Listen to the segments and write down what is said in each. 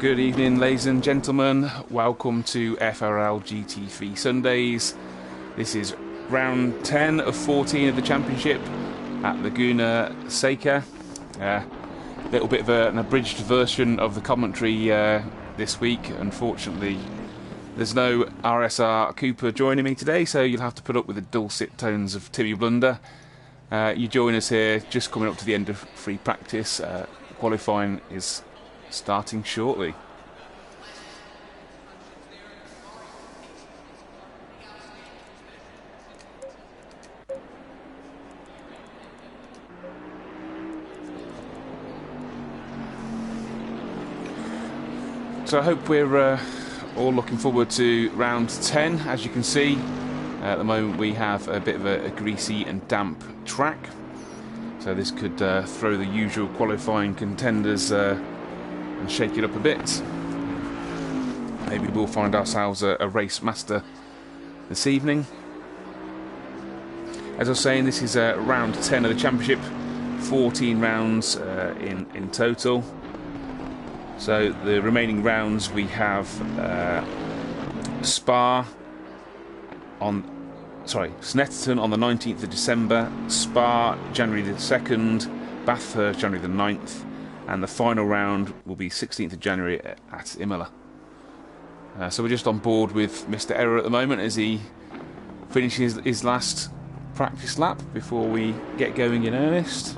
Good evening, ladies and gentlemen. Welcome to FRL GT3 Sundays. This is round 10 of 14 of the championship at Laguna, Seca. A little bit of an abridged version of the commentary this week. Unfortunately, there's no RSR Cooper joining me today, so you'll have to put up with the dulcet tones of Timmy Blunder. You join us here just coming up to the end of free practice. Qualifying is starting shortly. So I hope we're all looking forward to round 10. As you can see, at the moment we have a bit of a greasy and damp track, so this could throw the usual qualifying contenders and shake it up a bit. Maybe we'll find ourselves a race master this evening. As I was saying, this is round 10 of the championship, 14 rounds in total. So the remaining rounds we have Snetterton on the 19th of December, Spa January the 2nd, Bathurst January the 9th, and the final round will be 16th of January at Imola. So we're just on board with Mr. Error at the moment as he finishes his last practice lap before we get going in earnest.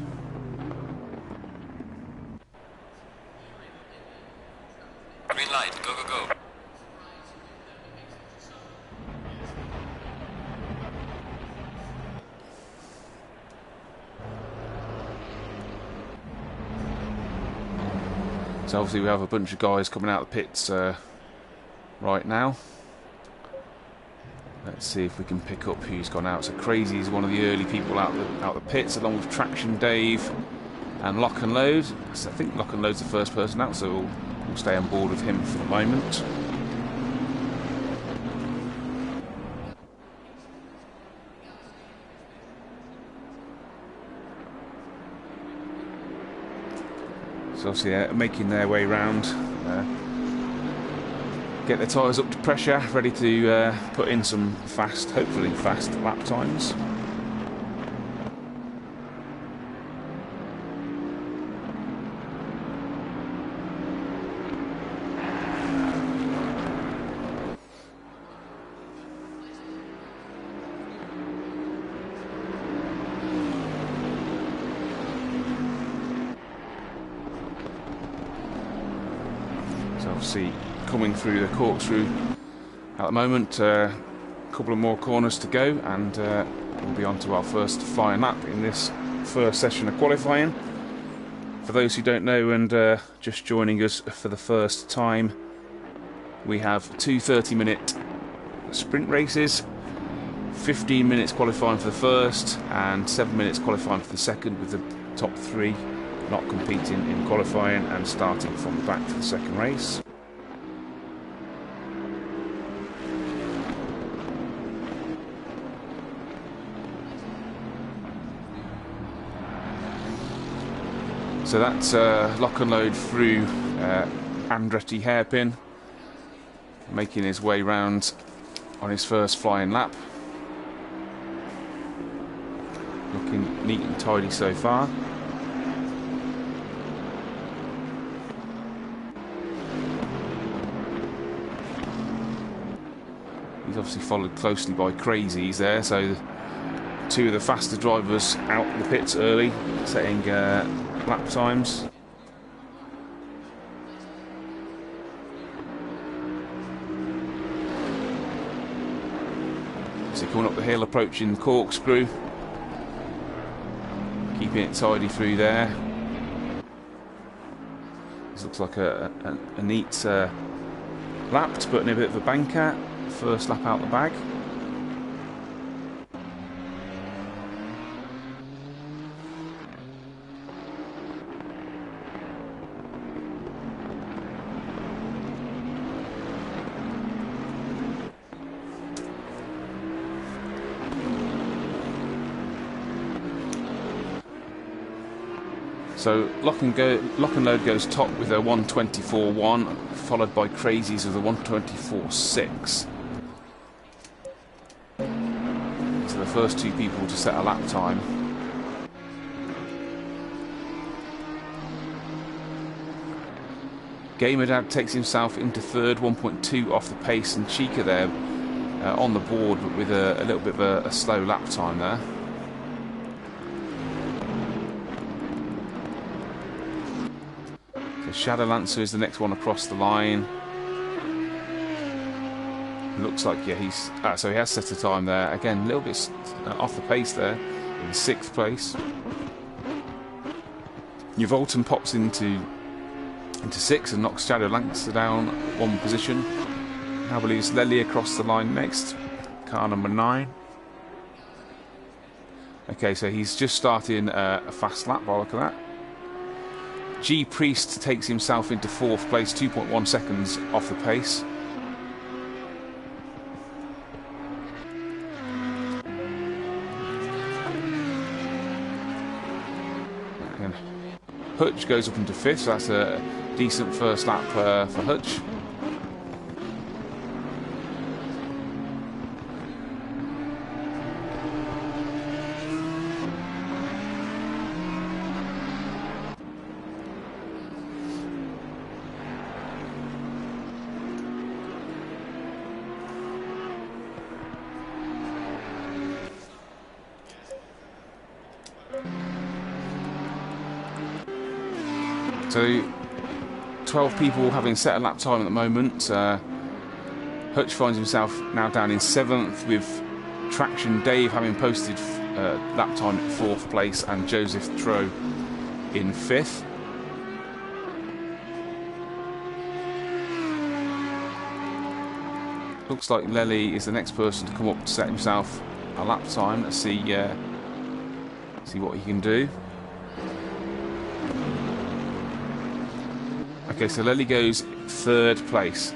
Green light, go, go, go. So obviously we have a bunch of guys coming out of the pits right now. Let's see if we can pick up who's gone out. So Crazy is one of the early people out the pits, along with Traction Dave and Lock and Load. So I think Lock and Load's the first person out, so we'll stay on board with him for the moment. So obviously making their way round, get their tyres up to pressure, ready to put in some hopefully fast lap times. So obviously coming through the corkscrew at the moment, a couple of more corners to go, and we'll be on to our first flying lap in this first session of qualifying. For those who don't know and just joining us for the first time, we have two 30-minute sprint races, 15 minutes qualifying for the first and 7 minutes qualifying for the second, with the top three not competing in qualifying and starting from the back for the second race. So that's Lock and Load through Andretti hairpin, making his way round on his first flying lap. Looking neat and tidy so far. He's obviously followed closely by Crazies there, so two of the faster drivers out the pits early, setting lap times. So coming up the hill, approaching corkscrew, keeping it tidy through there. This looks like a neat lap to put in a bit of a banker. First lap out the bag. So Lock and Load goes top with a 1:24.1, followed by Crazies with a 1:24.6. So the first two people to set a lap time. Gamerdad takes himself into third, 1.2 off the pace, and Seca there on the board, but with a little bit of a slow lap time there. So Shadow Lancer is the next one across the line. Looks like, yeah, so he has set a time there. Again, a little bit off the pace there, in 6th place. Uvolton pops into 6th and knocks Shadow Lancer down 1 position. I believe it's Lely across the line next, car number 9. Okay, so he's just starting a fast lap by the look of that. G Priest takes himself into 4th place, 2.1 seconds off the pace. And Hutch goes up into 5th, so that's a decent first lap for Hutch. So 12 people having set a lap time at the moment. Hutch finds himself now down in 7th, with Traction Dave having posted lap time at 4th place, and Joseph Tro in 5th. Looks like Lely is the next person to come up to set himself a lap time. Let's see what he can do. Okay, so Lely goes 3rd place.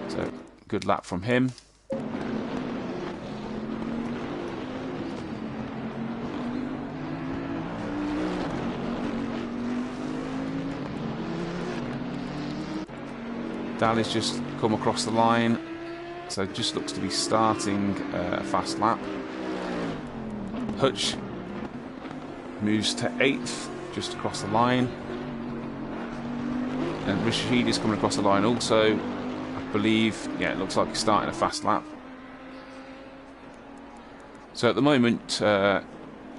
So good lap from him. Daly's just come across the line, so just looks to be starting a fast lap. Hutch moves to 8th, just across the line. And Rashid is coming across the line also, I believe. Yeah, it looks like he's starting a fast lap. So at the moment,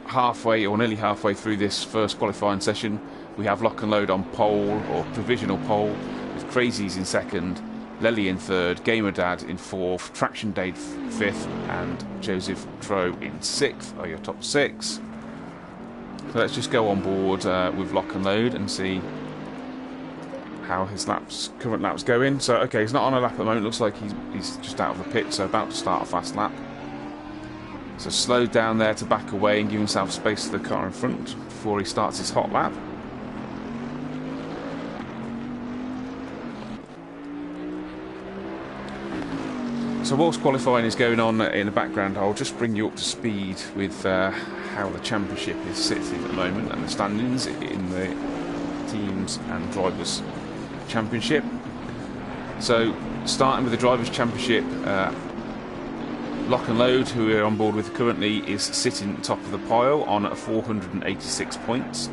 halfway or nearly halfway through this first qualifying session, we have Lock and Load on pole, or provisional pole, with Crazies in 2nd, Lely in 3rd, Gamerdad in 4th, Traction Dave 5th, and Joseph Tro in 6th are your top 6. So let's just go on board with Lock and Load and see how his current laps going. So okay, he's not on a lap at the moment. Looks like he's just out of the pit, so about to start a fast lap. So slowed down there to back away and give himself space to the car in front before he starts his hot lap. So whilst qualifying is going on in the background, I'll just bring you up to speed with how the championship is sitting at the moment and the standings in the teams and drivers championship. So starting with the drivers championship, Lock and Load, who we're on board with currently, is sitting top of the pile on 486 points.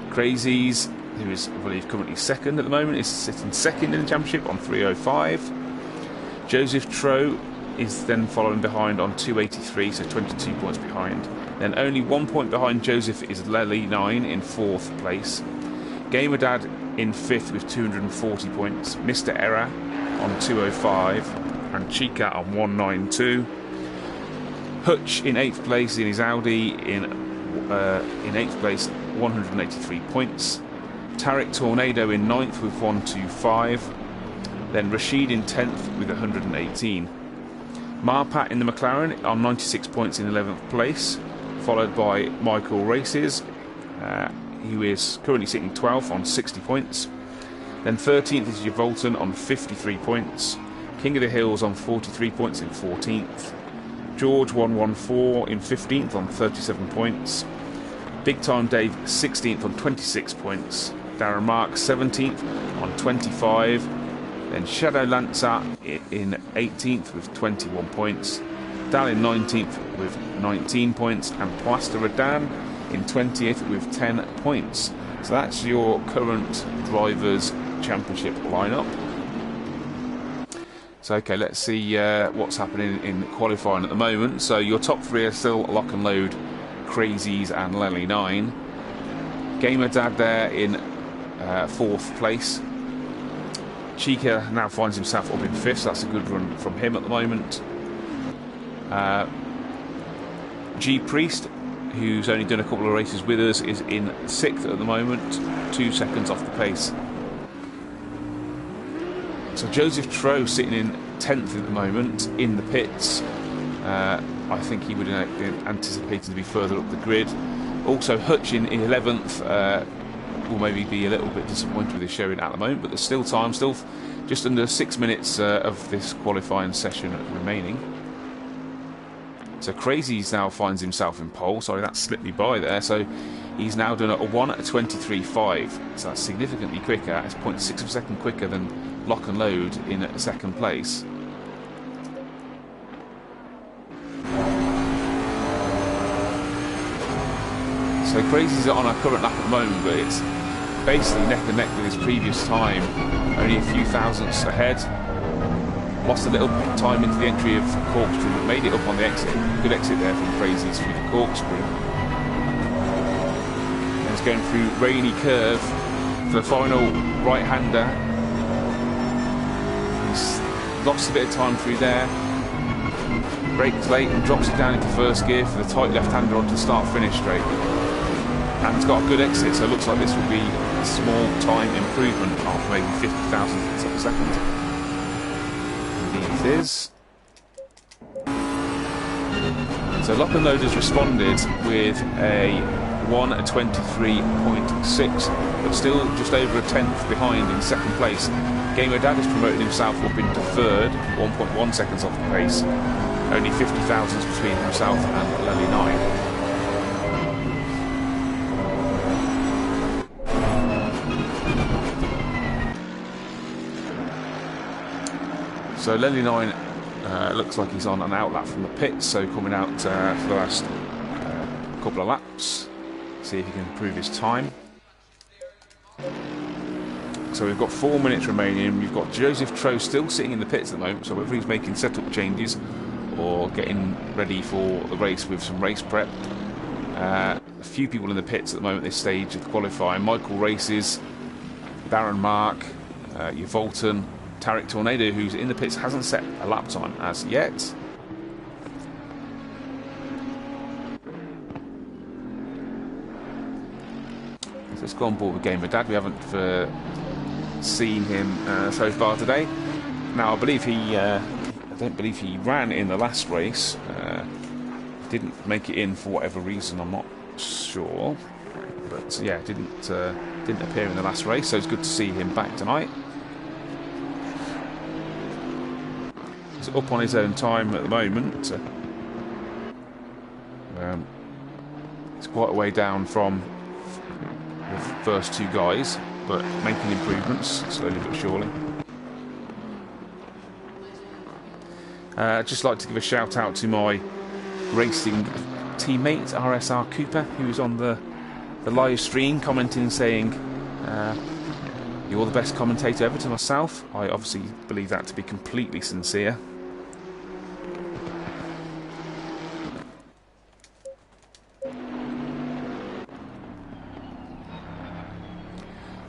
Crazies, who is I believe currently 2nd at the moment, is sitting 2nd in the championship on 305. Joseph Tro is then following behind on 283, so 22 points behind. Then only 1 point behind Joseph is Lely 9 in 4th place. Gamerdad in 5th with 240 points. Mr. Error on 205 and Seca on 192. Hutch in 8th place in his Audi in 8th place, 183 points. Tarek Tornado in 9th with 125. Then Rashid in 10th with 118. Marpat in the McLaren on 96 points in 11th place, followed by Michael Races, who is currently sitting 12th on 60 points. Then 13th is Uvolton on 53 points. King of the Hills on 43 points in 14th. George 114 in 15th on 37 points. Big Time Dave 16th on 26 points. Darren Mark 17th on 25. Then Shadow Lancer in 18th with 21 points. Dal in 19th with 19 points. And Plaster Redan in 20th with 10 points. So that's your current Drivers' Championship lineup. So okay, let's see what's happening in qualifying at the moment. So your top three are still Lock and Load, Crazies and Lely 9. Gamer Dad there in 4th place. Chica now finds himself up in 5th, so that's a good run from him at the moment. G Priest, who's only done a couple of races with us, is in 6th at the moment, 2 seconds off the pace. So Joseph Troe sitting in 10th at the moment in the pits. I think he would anticipate to be further up the grid. Also Hutch in 11th will maybe be a little bit disappointed with his showing at the moment, but there's still time, still just under 6 minutes of this qualifying session remaining. So Crazies now finds himself in pole. Sorry, that slipped me by there. So he's now done a 1:23.5. So that's significantly quicker. It's 0.6 of a second quicker than Lock and Load in 2nd place. So Crazy's on a current lap at the moment, but it's basically neck and neck with his previous time. Only a few thousandths ahead. Lost a little time into the entry of Corkscrew, but made it up on the exit. Good exit there from Crazy's through the Corkscrew. And he's going through Rainy Curve for the final right-hander. He's lost a bit of time through there. Brakes late and drops it down into 1st gear for the tight left-hander onto the start-finish straight. And it's got a good exit, so it looks like this will be a small time improvement of maybe 50 thousandths of a second. Indeed it is. So Lock and Load has responded with a 1:23.6, but still just over a 10th behind in 2nd place. Gamer Dad has promoted himself up into 3rd, 1.1 seconds off the pace. Only 50 thousandths between himself and Lely 9. So Lely 9 looks like he's on an outlap from the pits, so coming out for the last couple of laps. See if he can improve his time. So we've got 4 minutes remaining. We've got Joseph Troe still sitting in the pits at the moment, so whether he's making setup changes or getting ready for the race with some race prep. A few people in the pits at the moment at this stage of qualifying. Michael Races, Darren Mark, Volton, Tarek Tornado, who's in the pits, hasn't set a lap time as yet. So let's go on board with Gamer Dad. We haven't seen him so far today. Now I believe I don't believe he ran in the last race. Didn't make it in for whatever reason, I'm not sure. But yeah, didn't appear in the last race, so it's good to see him back tonight. He's up on his own time at the moment. It's quite a way down from the first 2 guys, but making improvements slowly but surely. I'd just like to give a shout out to my racing teammate RSR Cooper, who was on the live stream commenting, saying you're the best commentator ever to myself. I obviously believe that to be completely sincere.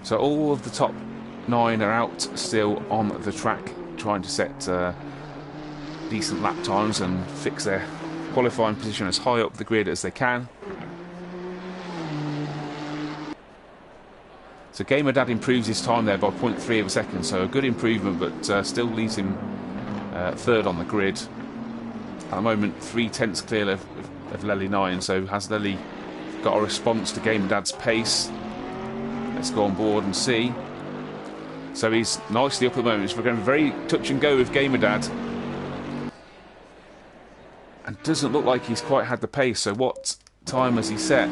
So all of the top 9 are out still on the track, trying to set decent lap times and fix their qualifying position as high up the grid as they can. So Gamer Dad improves his time there by 0.3 of a second, so a good improvement, but still leaves him 3rd on the grid. At the moment, 3/10 clear of Lely 9, so has Lely got a response to Gamer Dad's pace? Let's go on board and see. So he's nicely up at the moment. So we're going very touch and go with Gamer Dad. And doesn't look like he's quite had the pace. So what time has he set?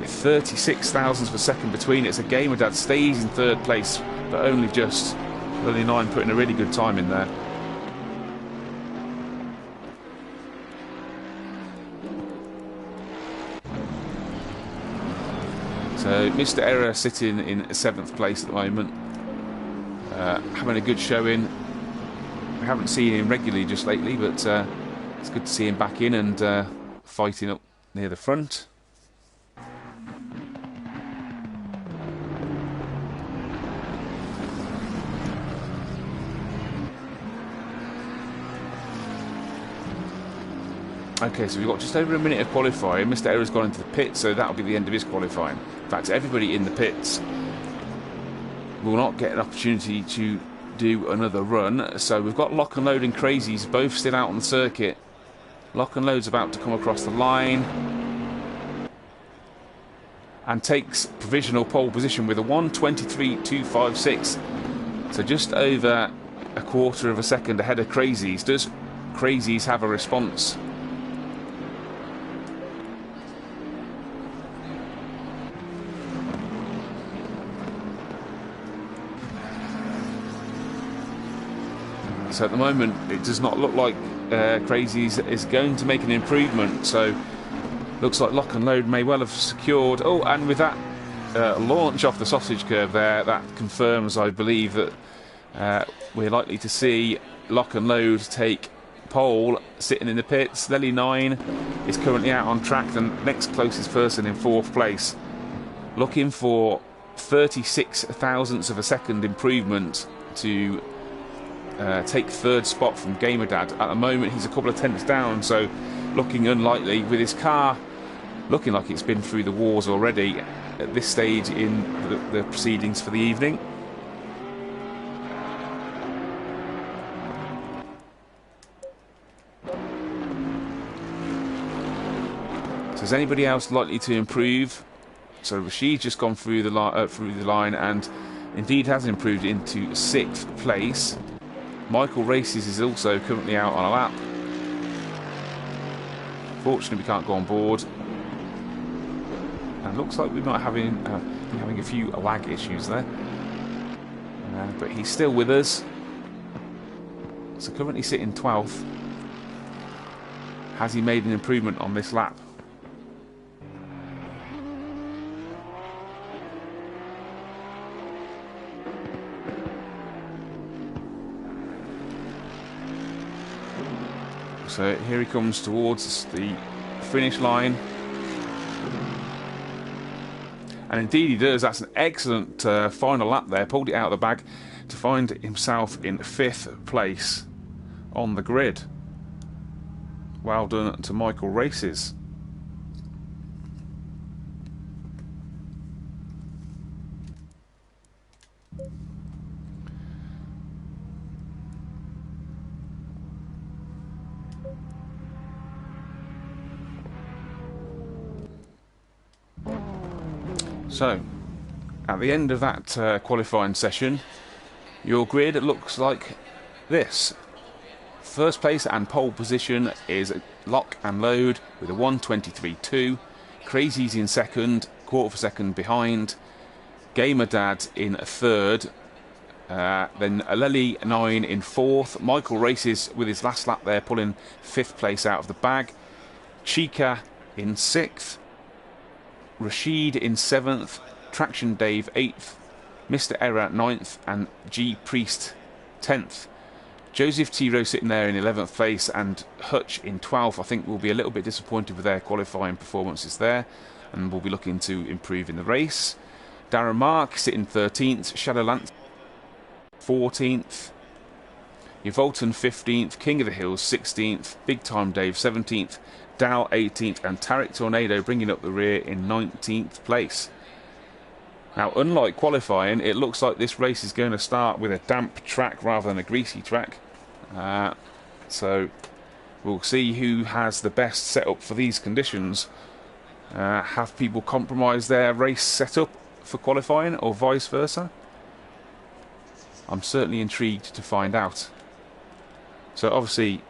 with 36 thousandths of a second between it. So Gamerdad stays in third place, but only just. Lily 9 putting a really good time in there. So Mr. Error sitting in 7th place at the moment, having a good showing. We haven't seen him regularly just lately, but it's good to see him back in and fighting up near the front. Okay, so we've got just over a minute of qualifying. Mr. Error's gone into the pit, so that'll be the end of his qualifying. In fact, everybody in the pits will not get an opportunity to do another run. So we've got Lock and Load and Crazies both still out on the circuit. Lock and Load's about to come across the line and takes provisional pole position with a 1:23.256. So just over a quarter of a second ahead of Crazies. Does Crazies have a response? So at the moment it does not look like Crazies is going to make an improvement, so looks like Lock and Load may well have secured. Oh, and with that launch off the sausage curve there, that confirms, I believe, that we're likely to see Lock and Load take pole sitting in the pits. Lily 9 is currently out on track, the next closest person in 4th place, looking for 36 thousandths of a second improvement to take 3rd spot from Gamerdad. At the moment he's a couple of tenths down, so looking unlikely, with his car looking like it's been through the wars already at this stage in the proceedings for the evening. So is anybody else likely to improve? So Rashid's just gone through the line and indeed has improved into 6th place. Michael Races is also currently out on a lap. Fortunately, we can't go on board. And looks like we might be having a few lag issues there. But he's still with us. So currently sitting 12th. Has he made an improvement on this lap? So here he comes towards the finish line. And indeed he does. That's an excellent final lap there. Pulled it out of the bag to find himself in 5th place on the grid. Well done to Michael Races. So, at the end of that qualifying session, your grid looks like this. 1st place and pole position is Lock and Load with a 1:23.2. Crazies in 2nd, quarter of a second behind. Gamerdad in 3rd. Then Lily 9 in 4th. Michael Races with his last lap there, pulling 5th place out of the bag. Chica in 6th. Rashid in 7th, Traction Dave 8th, Mr. Error 9th, and G Priest 10th. Joseph Tiro sitting there in 11th place, and Hutch in 12th. I think will be a little bit disappointed with their qualifying performances there, and will be looking to improve in the race. Darren Mark sitting 13th, Shadowlance 14th, Evolton 15th, King of the Hills 16th, Big Time Dave 17th, Dal 18th, and Tarek Tornado bringing up the rear in 19th place. Now, unlike qualifying, it looks like this race is going to start with a damp track rather than a greasy track. So we'll see who has the best setup for these conditions. Have people compromise their race setup for qualifying, or vice versa? I'm certainly intrigued to find out. So obviously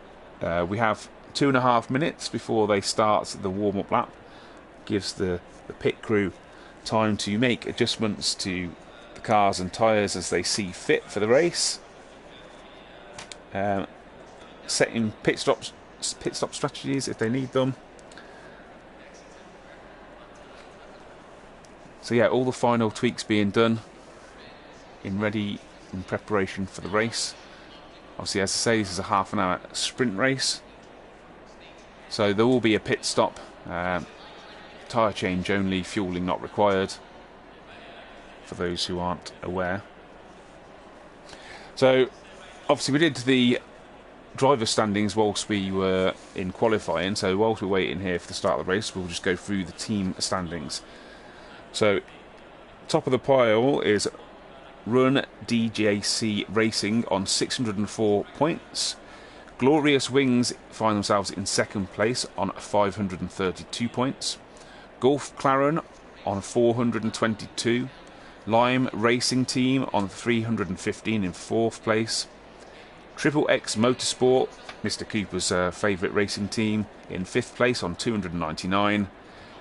we have 2.5 minutes before they start the warm-up lap. gives the pit crew time to make adjustments to the cars and tyres as they see fit for the race. Setting pit stop strategies if they need them. So yeah, all the final tweaks being done in preparation for the race. Obviously, as I say, this is a half an hour sprint race, so there will be a pit stop, tyre change only, fueling not required, for those who aren't aware. So obviously we did the driver standings whilst we were in qualifying, so whilst we're waiting here for the start of the race, we'll just go through the team standings. So top of the pile is Run DJC Racing on 604 points. Glorious Wings find themselves in second place on 532 points. Gulf Claren on 422. Lime Racing Team on 315 in fourth place. Triple X Motorsport, Mr. Cooper's favourite racing team, in fifth place on 299.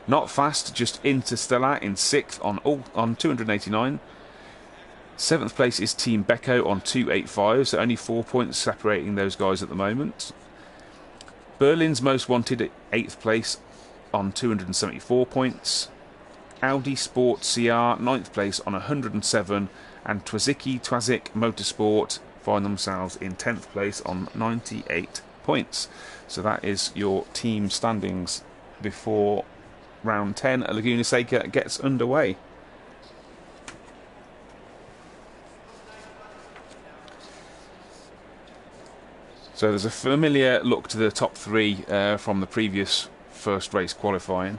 Not Fast, just Interstellar in sixth on 289. Seventh place is Team Becco on 285, so only 4 points separating those guys at the moment. Berlin's Most Wanted at 8th place on 274 points. Audi Sport CR 9th place on 107, and Twazik Motorsport find themselves in 10th place on 98 points. So that is your team standings before round 10 at Laguna Seca gets underway. So there's a familiar look to the top three from the previous first race qualifying.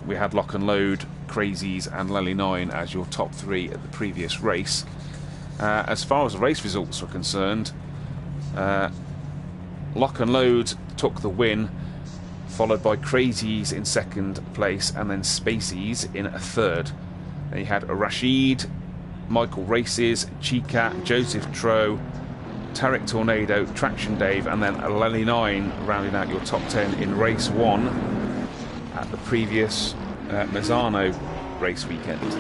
We had Lock and Load, Crazies and Lally 9 as your top three at the previous race. As far as the race results are concerned, Lock and Load took the win, followed by Crazies in second place and then Spaceys in a third. Then you had Rashid, Michael Races, Chica, Joseph Tro, Tarek Tornado, Traction Dave, and then Lally 9 rounding out your top 10 in race 1 at the previous Mazzano race weekend,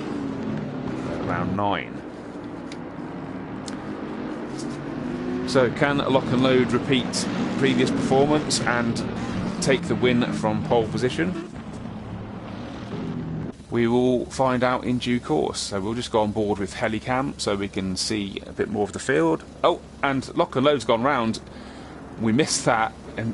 round 9. So can Lock and Load repeat previous performance and take the win from pole position? We will find out in due course. So we'll just go on board with Helicam so we can see a bit more of the field. Oh, and Lock and Load's gone round. We missed that, and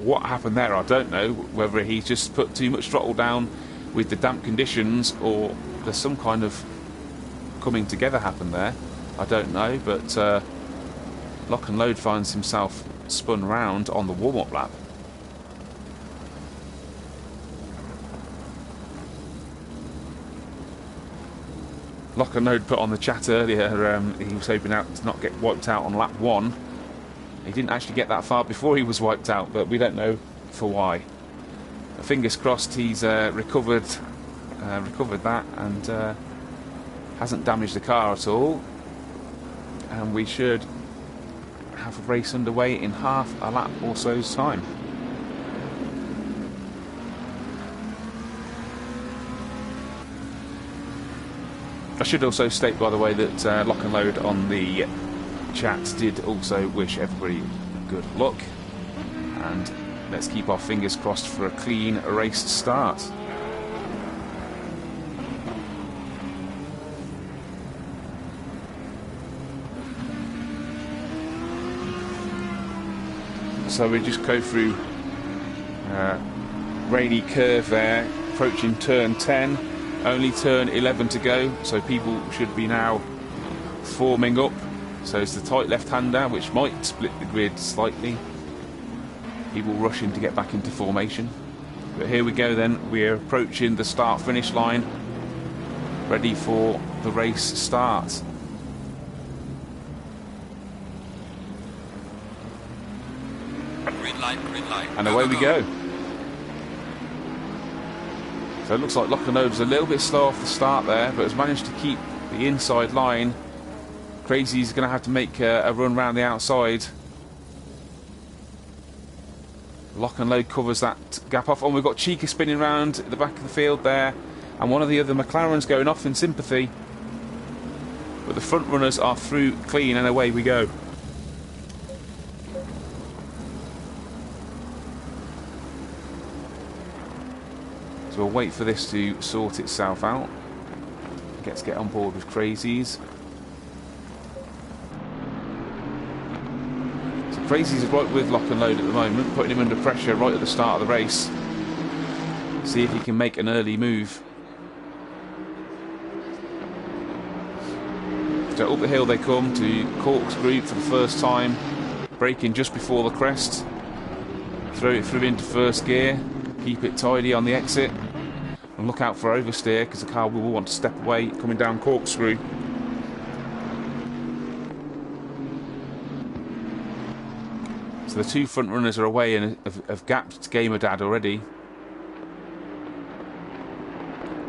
what happened there I don't know, whether he's just put too much throttle down with the damp conditions or there's some kind of coming together happened there. I don't know, but Lock and Load finds himself spun round on the warm-up lap. Lock and Load put on the chat earlier, he was hoping to not get wiped out on lap 1. He didn't actually get that far before he was wiped out, but we don't know for why. Fingers crossed he's recovered that and hasn't damaged the car at all. And we should have a race underway in half a lap or so's time. I should also state, by the way, that Lock and Load on the chat did also wish everybody good luck, and let's keep our fingers crossed for a clean race start. So we just go through rainy curve there, approaching turn 10. Only turn 11 to go, so people should be now forming up. So it's the tight left-hander, which might split the grid slightly. People rushing to get back into formation. But here we go then, we're approaching the start-finish line, ready for the race start. Green light. And away we go. So it looks like Lock and Load was a little bit slow off the start there, but has managed to keep the inside line. Crazy's going to have to make a run round the outside. Lock and load covers that gap off. And we've got Chica spinning round at the back of the field there. And one of the other McLarens going off in sympathy. But the front runners are through clean and away we go. So we'll wait for this to sort itself out. Let's get on board with Crazies. So Crazies is right with Lock and Load at the moment, putting him under pressure right at the start of the race. See if he can make an early move. So up the hill they come to corkscrew for the first time, braking just before the crest. Throw it through into first gear, keep it tidy on the exit, and look out for oversteer because the car will want to step away coming down corkscrew. So the two front runners are away and have gapped Gamer Dad already.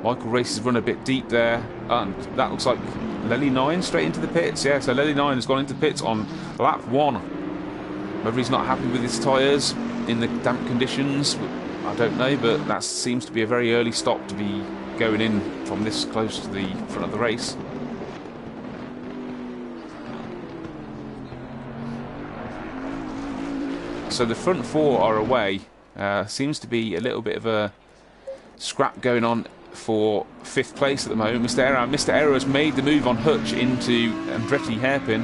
Michael Race has run a bit deep there, and that looks like Lely 9 straight into the pits. Yeah, so Lely 9 has gone into pits on lap 1. Whether he's not happy with his tyres in the damp conditions, I don't know, but that seems to be a very early stop to be going in from this close to the front of the race. So the front four are away. Seems to be a little bit of a scrap going on for 5th place at the moment. Mr. Error has made the move on Hutch into Andretti hairpin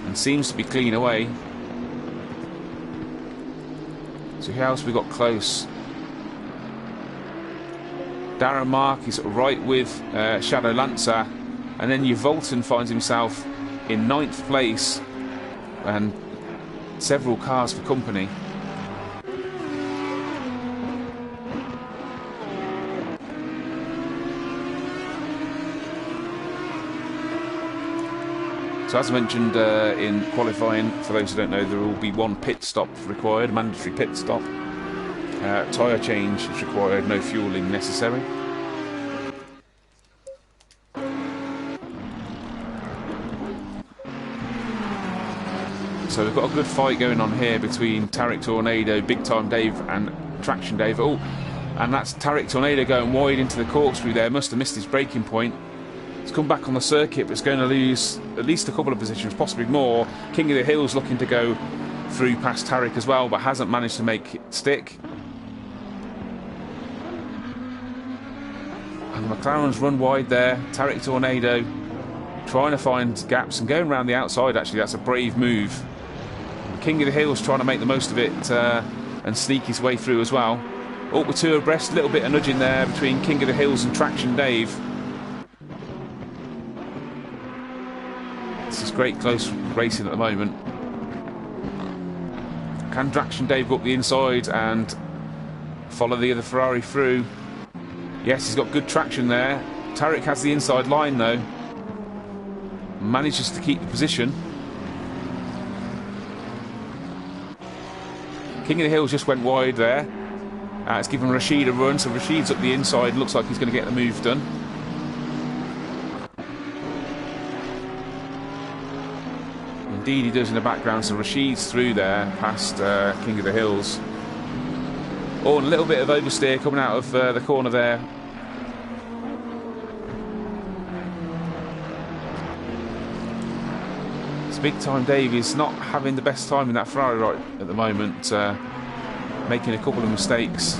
and seems to be clean away. So who else we got close? Darren Mark is right with Shadow Lancer, and then Volton finds himself in 9th place and several cars for company. So as I mentioned in qualifying, for those who don't know, there will be one pit stop required, mandatory pit stop. Tyre change is required, no fuelling necessary. So we've got a good fight going on here between Tarek Tornado, Big Time Dave and Traction Dave. Oh, and that's Tarek Tornado going wide into the corkscrew there, must have missed his braking point. It's come back on the circuit, but it's going to lose at least a couple of positions, possibly more. King of the Hills looking to go through past Tarek as well, but hasn't managed to make it stick. And the McLaren's run wide there. Tarek Tornado trying to find gaps and going around the outside, actually. That's a brave move. King of the Hills trying to make the most of it and sneak his way through as well. Up with two abreast, a little bit of nudging there between King of the Hills and Traction Dave. This is great close racing at the moment. Can Traction Dave go up the inside and follow the other Ferrari through? Yes, he's got good traction there. Tarek has the inside line though. Manages to keep the position. King of the Hills just went wide there. It's given Rashid a run, so Rashid's up the inside. Looks like he's going to get the move done. Indeed he does in the background, so Rashid's through there past King of the Hills. Oh, and a little bit of oversteer coming out of the corner there. It's Big Time Dave is not having the best time in that Ferrari right at the moment, making a couple of mistakes.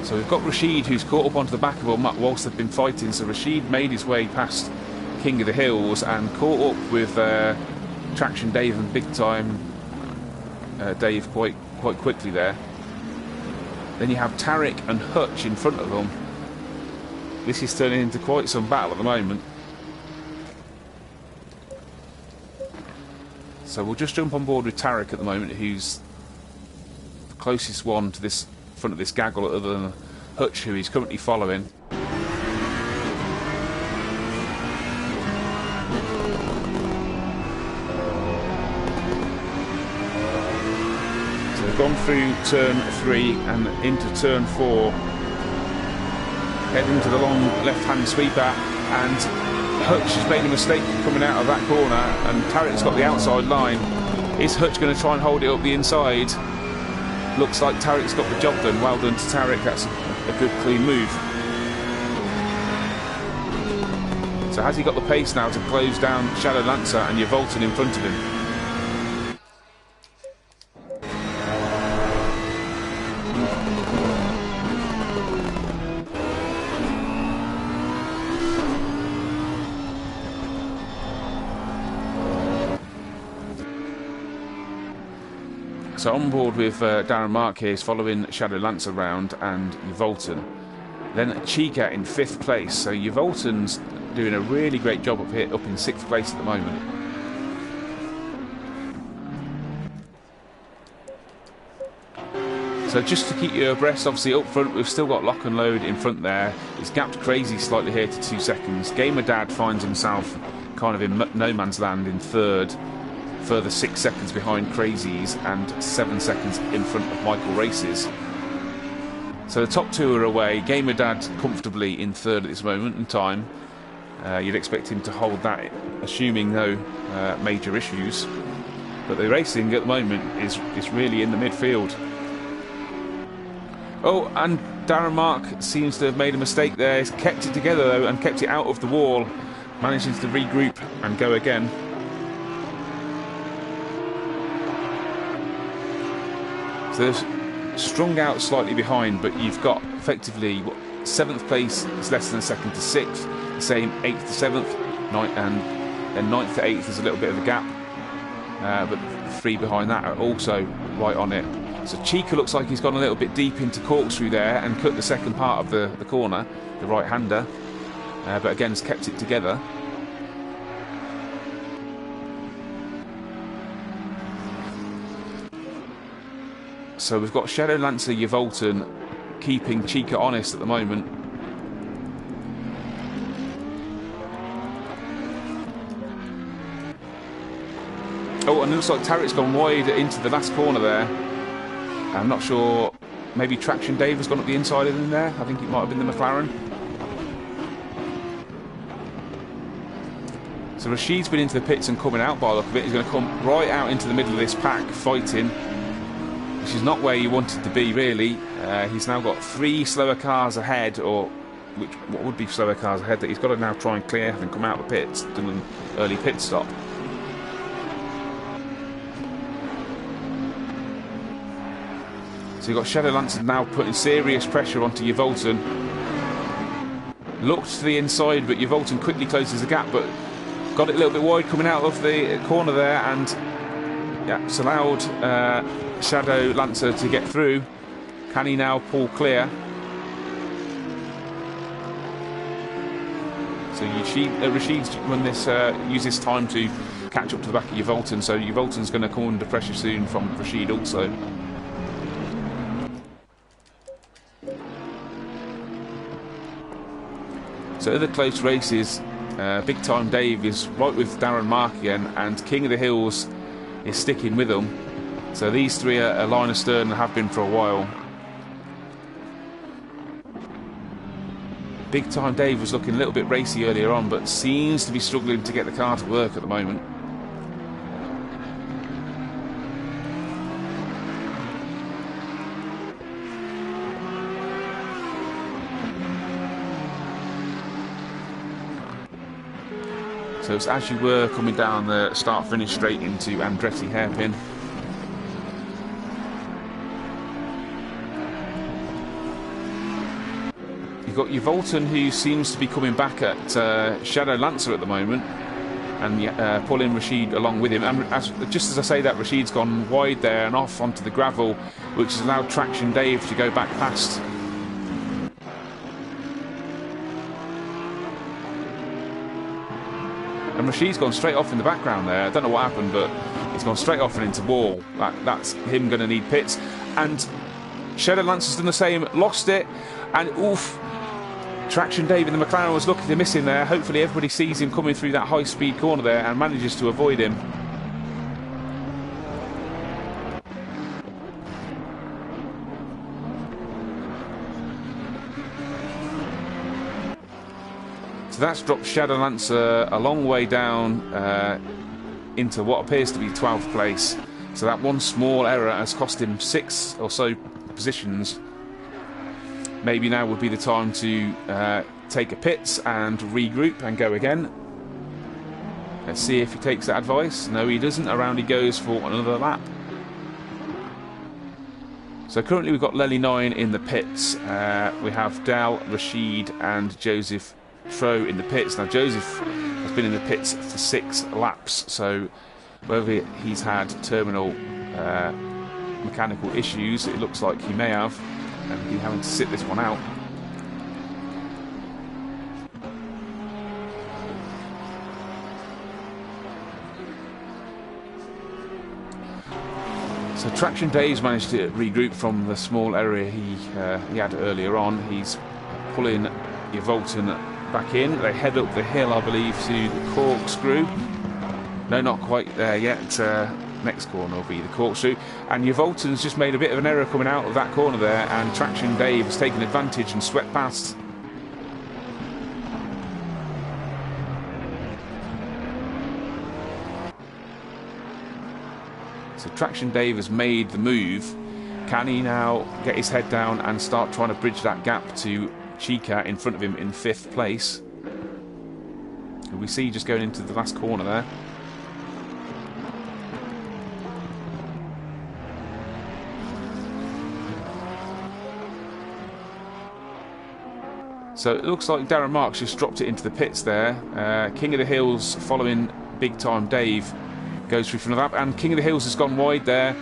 So we've got Rashid who's caught up onto the back of him whilst they've been fighting. So Rashid made his way past King of the Hills and caught up with Traction Dave and Big Time Dave quite quickly there. Then you have Tarek and Hutch in front of them. This is turning into quite some battle at the moment. So we'll just jump on board with Tarek at the moment, who's the closest one to this front of this gaggle other than Hutch, who he's currently following. So We've gone through turn 3 and into turn 4, heading to the long left-hand sweeper, and Hutch has made a mistake coming out of that corner, and Tarek's got the outside line. Is Hutch going to try and hold it up the inside? Looks like Tarek's got the job done. Well done to Tarek, that's a good clean move. So has he got the pace now to close down Shadow Lancer and Yvolton in front of him? So on board with Darren Marquez following Shadow Lancer round and Yvolton. Then Chica in 5th place. So Yvolton's doing a really great job up here, up in 6th place at the moment. So just to keep you abreast, obviously up front we've still got Lock and Load in front there. It's gapped crazy slightly here to 2 seconds. Gamer Dad finds himself kind of in no man's land in 3rd. Further 6 seconds behind Crazies and 7 seconds in front of Michael Races. So the top 2 are away. Gamer Dad comfortably in 3rd at this moment in time. You'd expect him to hold that, assuming no major issues. But the racing at the moment is really in the midfield. Oh, and Darren Mark seems to have made a mistake there. He's kept it together though and kept it out of the wall, managing to regroup and go again. So they've strung out slightly behind, but you've got effectively 7th place is less than a second to 6th, the same 8th to 7th, 9th, and then 9th to 8th is a little bit of a gap, but 3 behind that are also right on it. So Chica looks like he's gone a little bit deep into corkscrew there and cut the second part of the corner, the right-hander, but again has kept it together. So we've got Shadow Lancer Yvolton keeping Chica honest at the moment. Oh, and it looks like Tarek's gone wide into the last corner there. I'm not sure, maybe Traction Dave has gone up the inside of him there. I think it might have been the McLaren. So Rashid's been into the pits and coming out by the look of it. He's going to come right out into the middle of this pack fighting, which is not where you wanted to be really. He's now got 3 slower cars ahead, or what would be slower cars ahead that he's got to now try and clear and come out of the pits, do an early pit stop. So you've got Shadow Lancer now putting serious pressure onto Yvolton. Looked to the inside, but Yvolton quickly closes the gap, but got it a little bit wide coming out of the corner there, and yeah, it's allowed Shadow Lancer to get through. Can he now pull clear? So Rashid's run this, use this time to catch up to the back of Yvolton, so Yvolton's going to come under pressure soon from Rashid also. So other close races, Big Time Dave is right with Darren Mark again, and King of the Hills is sticking with them. So these 3 are line astern and have been for a while. Big Time Dave was looking a little bit racy earlier on, but seems to be struggling to get the car to work at the moment. So it's as you were coming down the start-finish straight into Andretti hairpin. You've got Yvolton, who seems to be coming back at Shadow Lancer at the moment, and pulling Rashid along with him. And just as I say that, Rashid's gone wide there and off onto the gravel, which has allowed Traction Dave to go back past. And Rashid's gone straight off in the background there. I don't know what happened, but he's gone straight off and into wall. That's him going to need pits. And Shadow Lancer's done the same, lost it, and oof. Traction Dave in the McLaren was lucky to miss him there. Hopefully everybody sees him coming through that high-speed corner there and manages to avoid him. that's dropped Shadow Lancer a long way down into what appears to be 12th place. So that one small error has cost him 6 or so positions. Maybe now would be the time to take a pits and regroup and go again. Let's see if he takes that advice. No, he doesn't. Around he goes for another lap. So currently we've got Lely 9 in the pits. We have Dal, Rashid and Joseph Tro in the pits. Now Joseph has been in the pits for 6 laps, so whether he's had terminal mechanical issues, it looks like he may have, and be having to sit this one out. So Traction Dave's managed to regroup from the small error he had earlier on. He's pulling Yvolton back in. They head up the hill, I believe, to the corkscrew. No, not quite there yet. Next corner will be the corkscrew. And Yvolton's just made a bit of an error coming out of that corner there, and Traction Dave has taken advantage and swept past. So Traction Dave has made the move. Can he now get his head down and start trying to bridge that gap to Chica in front of him in 5th place? And we see just going into the last corner there. So it looks like Darren Marks just dropped it into the pits there. King of the Hills following Big Time Dave goes through from the lap, and King of the Hills has gone wide there.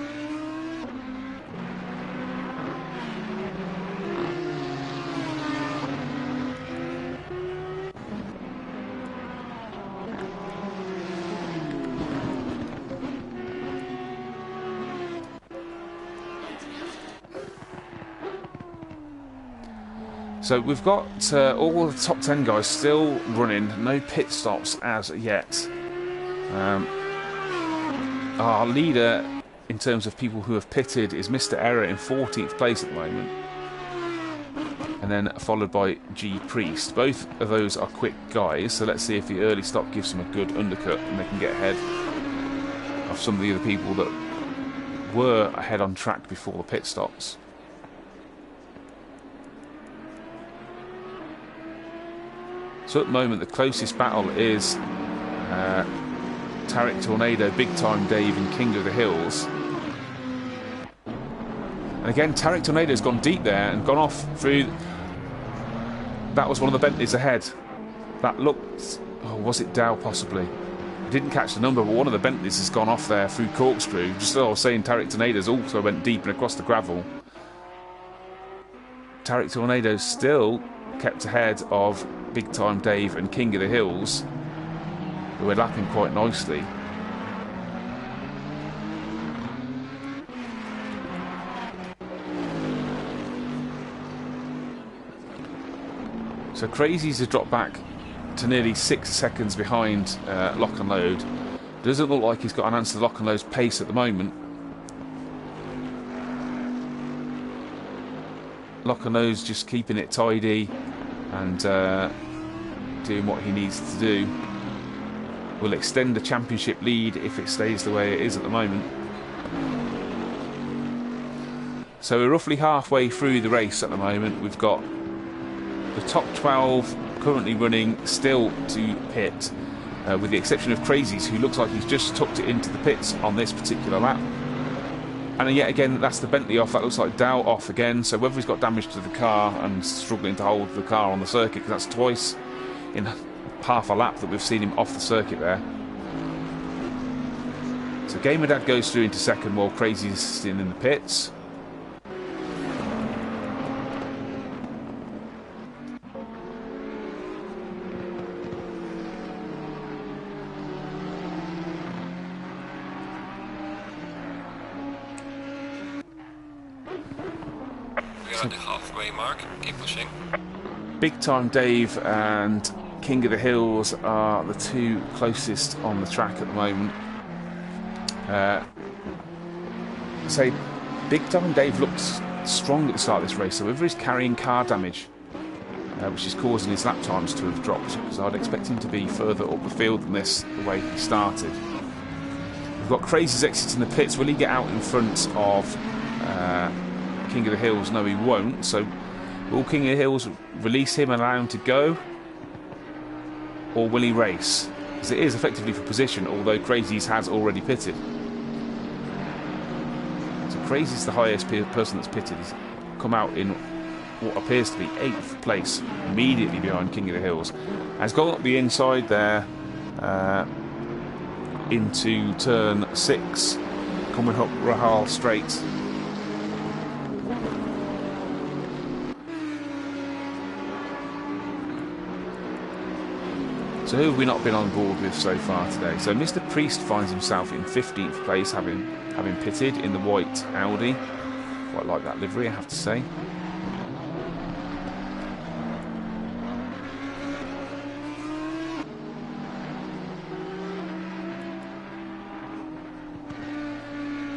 So we've got all the top 10 guys still running, no pit stops as yet. Our leader in terms of people who have pitted is Mr. Error in 14th place at the moment, and then followed by G Priest. Both of those are quick guys, so let's see if the early stop gives them a good undercut and they can get ahead of some of the other people that were ahead on track before the pit stops. So at the moment the closest battle is Tarek Tornado, Big Time Dave and King of the Hills. And again, Tarek Tornado's gone deep there and gone off through. That was one of the Bentleys ahead. That looked... oh, was it Dow possibly? I didn't catch the number, but one of the Bentleys has gone off there through corkscrew. Just as I was saying, Tarek Tornado's also went deep and across the gravel. Tarek Tornado still kept ahead of Big Time Dave and King of the Hills, who were lapping quite nicely. So Crazies has dropped back to nearly 6 seconds behind Lock and Load. Doesn't look like he's got an answer to Lock and Load's pace at the moment. Lock and Load's just keeping it tidy and doing what he needs to do. Will extend the championship lead if it stays the way it is at the moment. So we're roughly halfway through the race at the moment. We've got the top 12 currently running still to pit, with the exception of Crazies, who looks like he's just tucked it into the pits on this particular lap. And yet again, that's the Bentley off. That looks like Dow off again. So whether he's got damage to the car and struggling to hold the car on the circuit, because that's twice in half a lap that we've seen him off the circuit there. So Gamer Dad goes through into second while Crazy's sitting in the pits. We are at the halfway mark. Keep pushing. Big Time Dave and King of the Hills are the two closest on the track at the moment. Say, Big Time Dave looked strong at the start of this race, so whether he's carrying car damage which is causing his lap times to have dropped, because I'd expect him to be further up the field than this, the way he started. We've got Crazy's exiting the pits. Will he get out in front of King of the Hills? No, he won't. So will King of the Hills release him and allow him to go? Or will he race? Because it is effectively for position, although Crazy's has already pitted. So Crazy's the highest person that's pitted. He's come out in what appears to be 8th place, immediately behind King of the Hills. Has gone up the inside there into turn 6, coming up Rahal Straight. So who have we not been on board with so far today? So Mr. Priest finds himself in 15th place, having pitted in the white Audi. Quite like that livery, I have to say.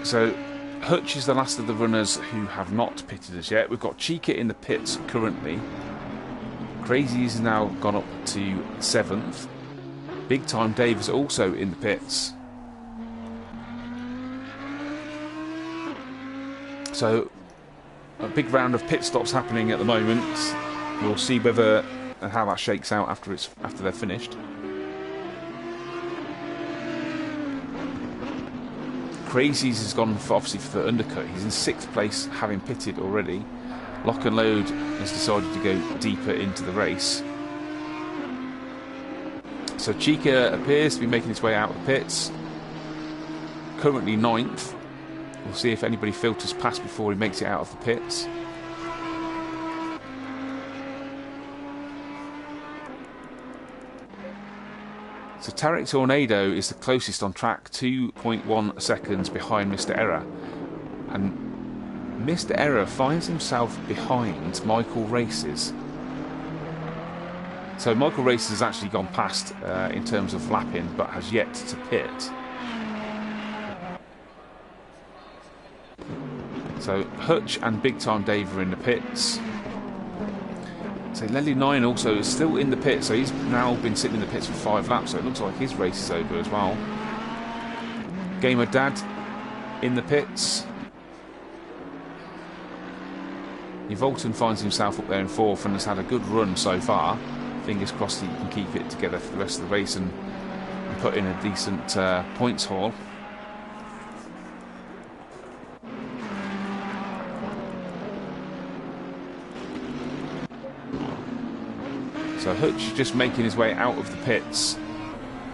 So Hutch is the last of the runners who have not pitted as yet. We've got Chica in the pits currently. Crazy's now gone up to 7th. Big Time Dave is also in the pits. So a big round of pit stops happening at the moment. We'll see whether and how that shakes out after they're finished. Crazy's has gone obviously for the undercut. He's in 6th place, having pitted already. Lock and Load has decided to go deeper into the race. So Chica appears to be making his way out of the pits. Currently 9th. We'll see if anybody filters past before he makes it out of the pits. So Tarek Tornado is the closest on track, 2.1 seconds behind Mr. Error. And Mr. Error finds himself behind Michael Races. So Michael Races has actually gone past in terms of lapping, but has yet to pit. So Hutch and Big Time Dave are in the pits. So Lely 9 also is still in the pit, so he's now been sitting in the pits for 5 laps, so it looks like his race is over as well. Gamer Dad in the pits. Volton finds himself up there in 4th and has had a good run so far. Fingers crossed he can keep it together for the rest of the race and put in a decent points haul. So Hutch just making his way out of the pits.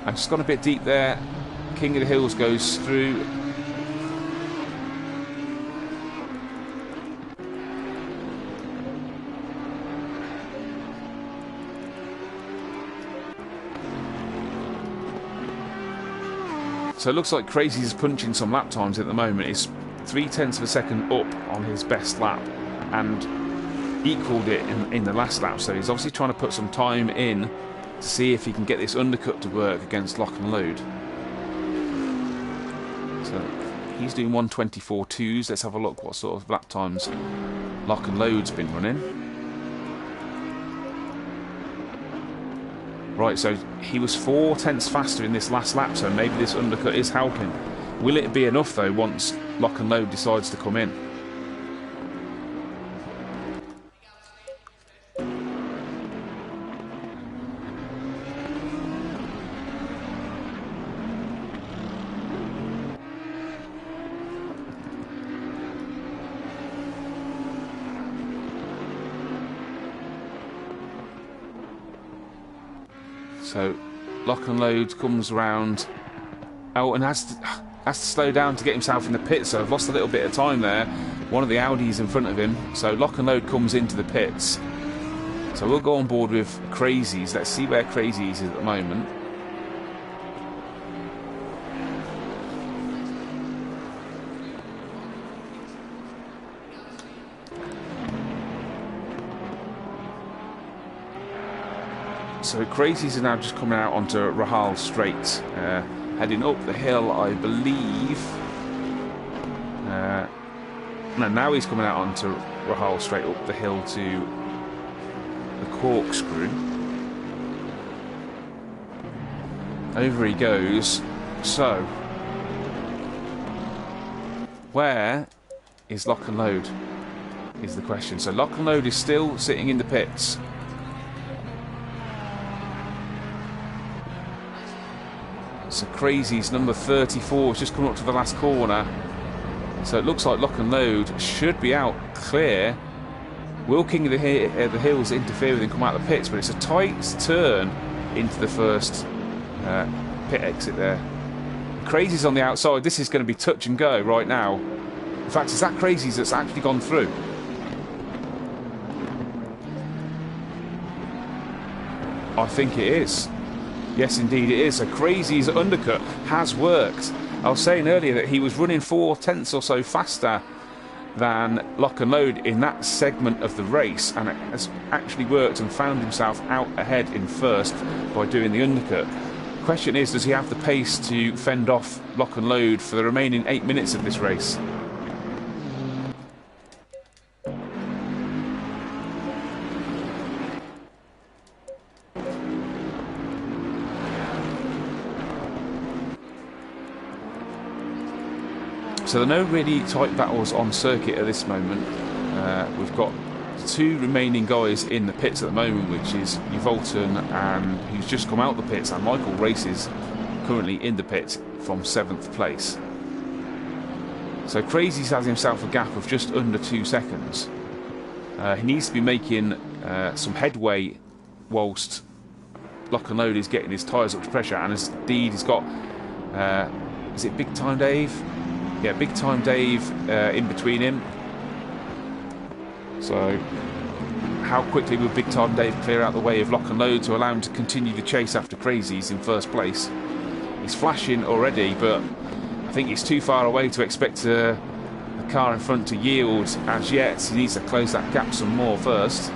And just gone a bit deep there. King of the Hills goes through. So it looks like Crazy's punching some lap times at the moment. It's 0.3 of a second up on his best lap and equalled it in the last lap. So he's obviously trying to put some time in to see if he can get this undercut to work against Lock and Load. So he's doing 1:24.2s. Let's have a look what sort of lap times Lock and Load's been running. Right, so he was 0.4 faster in this last lap, so maybe this undercut is helping. Will it be enough though once Lock and Load decides to come in? So Lock and Load comes around out and has to slow down to get himself in the pit, so I've lost a little bit of time there. One of the Audis in front of him, so Lock and Load comes into the pits. So we'll go on board with Crazy's. Let's see where Crazy's is at the moment. So Crazy's are now just coming out onto Rahal Straight, heading up the hill, I believe. No, now he's coming out onto Rahal Straight up the hill to the corkscrew. Over he goes. So, where is lock and load is the question. So lock and load is still sitting in the pits. So Crazy's number 34 has just come up to the last corner. So it looks like lock and load should be out clear. Will King of the Hills interfere with him, come out of the pits, but it's a tight turn into the first pit exit there. Crazy's on the outside. This is going to be touch and go right now. In fact, is that Crazy's that's actually gone through? I think it is. Yes, indeed it is. So Crazy's undercut has worked. I was saying earlier that he was running 4/10 or so faster than lock and load in that segment of the race, and it has actually worked and found himself out ahead in first by doing the undercut. The question is, does he have the pace to fend off lock and load for the remaining 8 minutes of this race? So there are no really tight battles on circuit at this moment. We've got two remaining guys in the pits at the moment, which is Uvalton, and who's just come out the pits, and Michael Races currently in the pits from 7th place. So Crazy's has himself a gap of just under 2 seconds. He needs to be making some headway whilst lock and load is getting his tyres up to pressure, and indeed he's got is it Big Time Dave? Yeah, Big Time Dave in between him. So how quickly will Big Time Dave clear out the way of lock and load to allow him to continue the chase after Crazy's in first place? He's flashing already, but I think he's too far away to expect the car in front to yield as yet. He needs to close that gap some more first.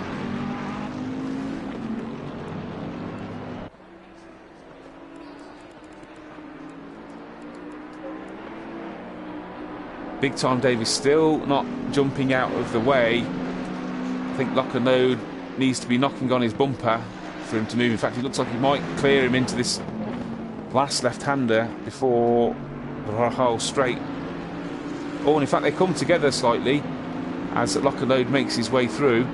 Big Time Dave is still not jumping out of the way. I think lock and load needs to be knocking on his bumper for him to move. In fact, it looks like he might clear him into this last left-hander before the Rahal straight. Oh, and in fact, they come together slightly as lock and load makes his way through.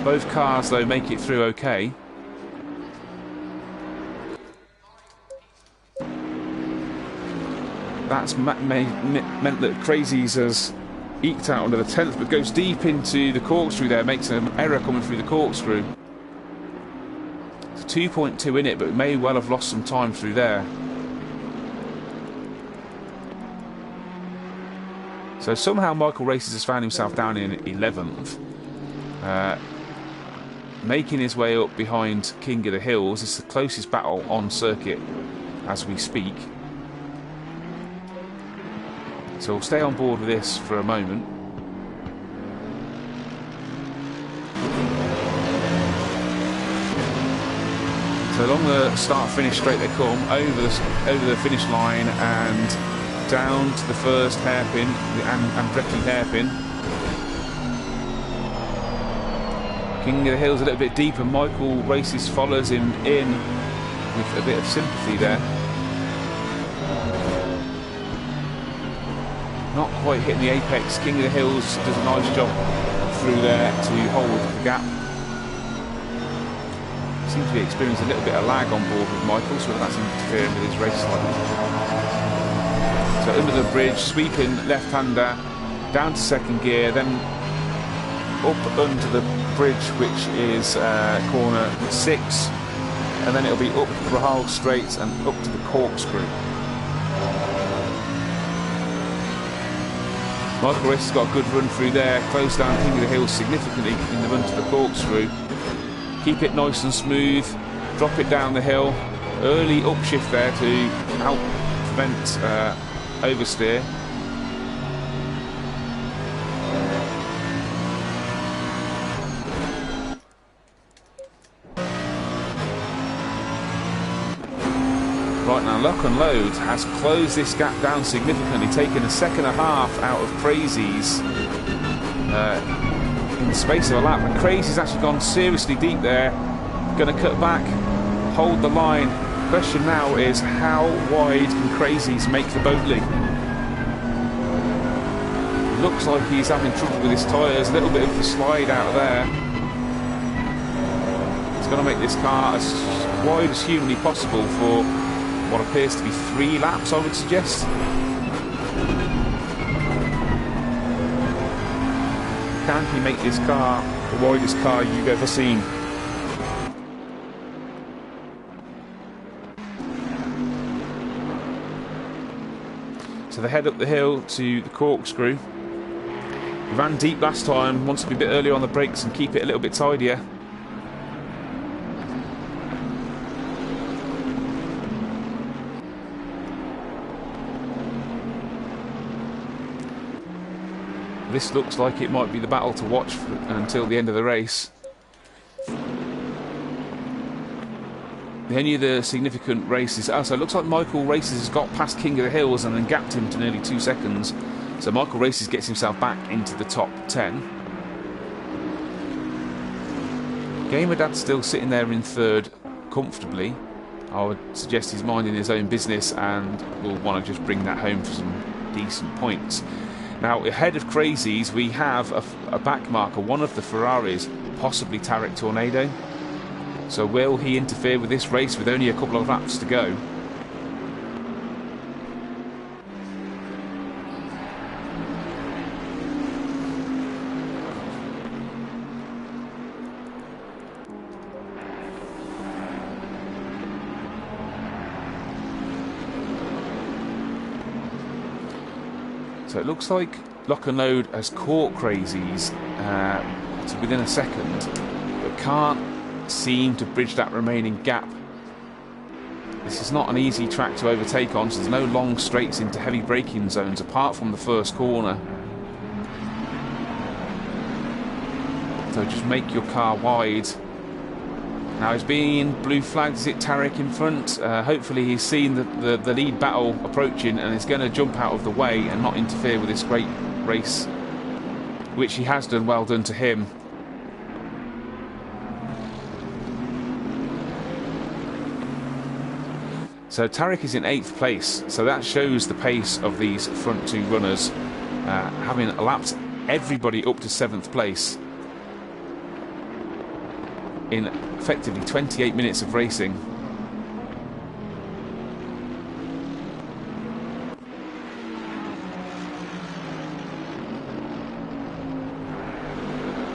Both cars, though, make it through okay. That's meant that Crazy's has eked out under the 10th, but goes deep into the corkscrew there, makes an error coming through the corkscrew. It's 2.2 in it, but may well have lost some time through there. So somehow Michael Races has found himself down in 11th, making his way up behind King of the Hills. It's the closest battle on circuit as we speak. So we'll stay on board with this for a moment. So along the start-finish straight they come, over the finish line and down to the first hairpin, the Andretti hairpin. King of the Hills a little bit deeper. Michael Races follows him in with a bit of sympathy there. Not quite hitting the apex. King of the Hills does a nice job through there to hold the gap. Seems to be experiencing a little bit of lag on board with Michael, so that's interfering with his race slightly. So under the bridge, sweeping left-hander, down to second gear, then up under the bridge, which is corner 6, and then it'll be up Rahal straight and up to the corkscrew. Michael Races has got a good run through there, closed down King of the Hills significantly in the run to the corkscrew. Keep it nice and smooth, drop it down the hill, early upshift there to help prevent oversteer. Right now, lock and load has closed this gap down significantly, taking a second and a half out of Crazy's in the space of a lap. And Crazy's actually gone seriously deep there. Going to cut back, hold the line. Question now is, how wide can Crazy's make the Boatley? Looks like he's having trouble with his tyres. A little bit of the slide out there. He's going to make this car as wide as humanly possible for what appears to be 3 laps, I would suggest. Can he make this car the widest car you've ever seen? So they head up the hill to the corkscrew. He ran deep last time, wants to be a bit earlier on the brakes and keep it a little bit tidier. This looks like it might be the battle to watch until the end of the race. The only other significant races. So it looks like Michael Races has got past King of the Hills and then gapped him to nearly 2 seconds. So Michael Races gets himself back into the top 10. Gamer Dad's still sitting there in 3rd comfortably. I would suggest he's minding his own business and will want to just bring that home for some decent points. Now, ahead of Crazy's, we have a back marker, one of the Ferraris, possibly Tarek Tornado. So will he interfere with this race with only a couple of laps to go? So it looks like Lock and Load has caught Crazy's to within a second, but can't seem to bridge that remaining gap. This is not an easy track to overtake on, so there's no long straights into heavy braking zones apart from the first corner. So just make your car wide. Now he's being blue flagged. Is it Tarek in front? Hopefully he's seen the lead battle approaching and is going to jump out of the way and not interfere with this great race, which he has done. Well done to him. So Tarek is in 8th place, so that shows the pace of these front 2 runners, having lapped everybody up to 7th place in effectively 28 minutes of racing.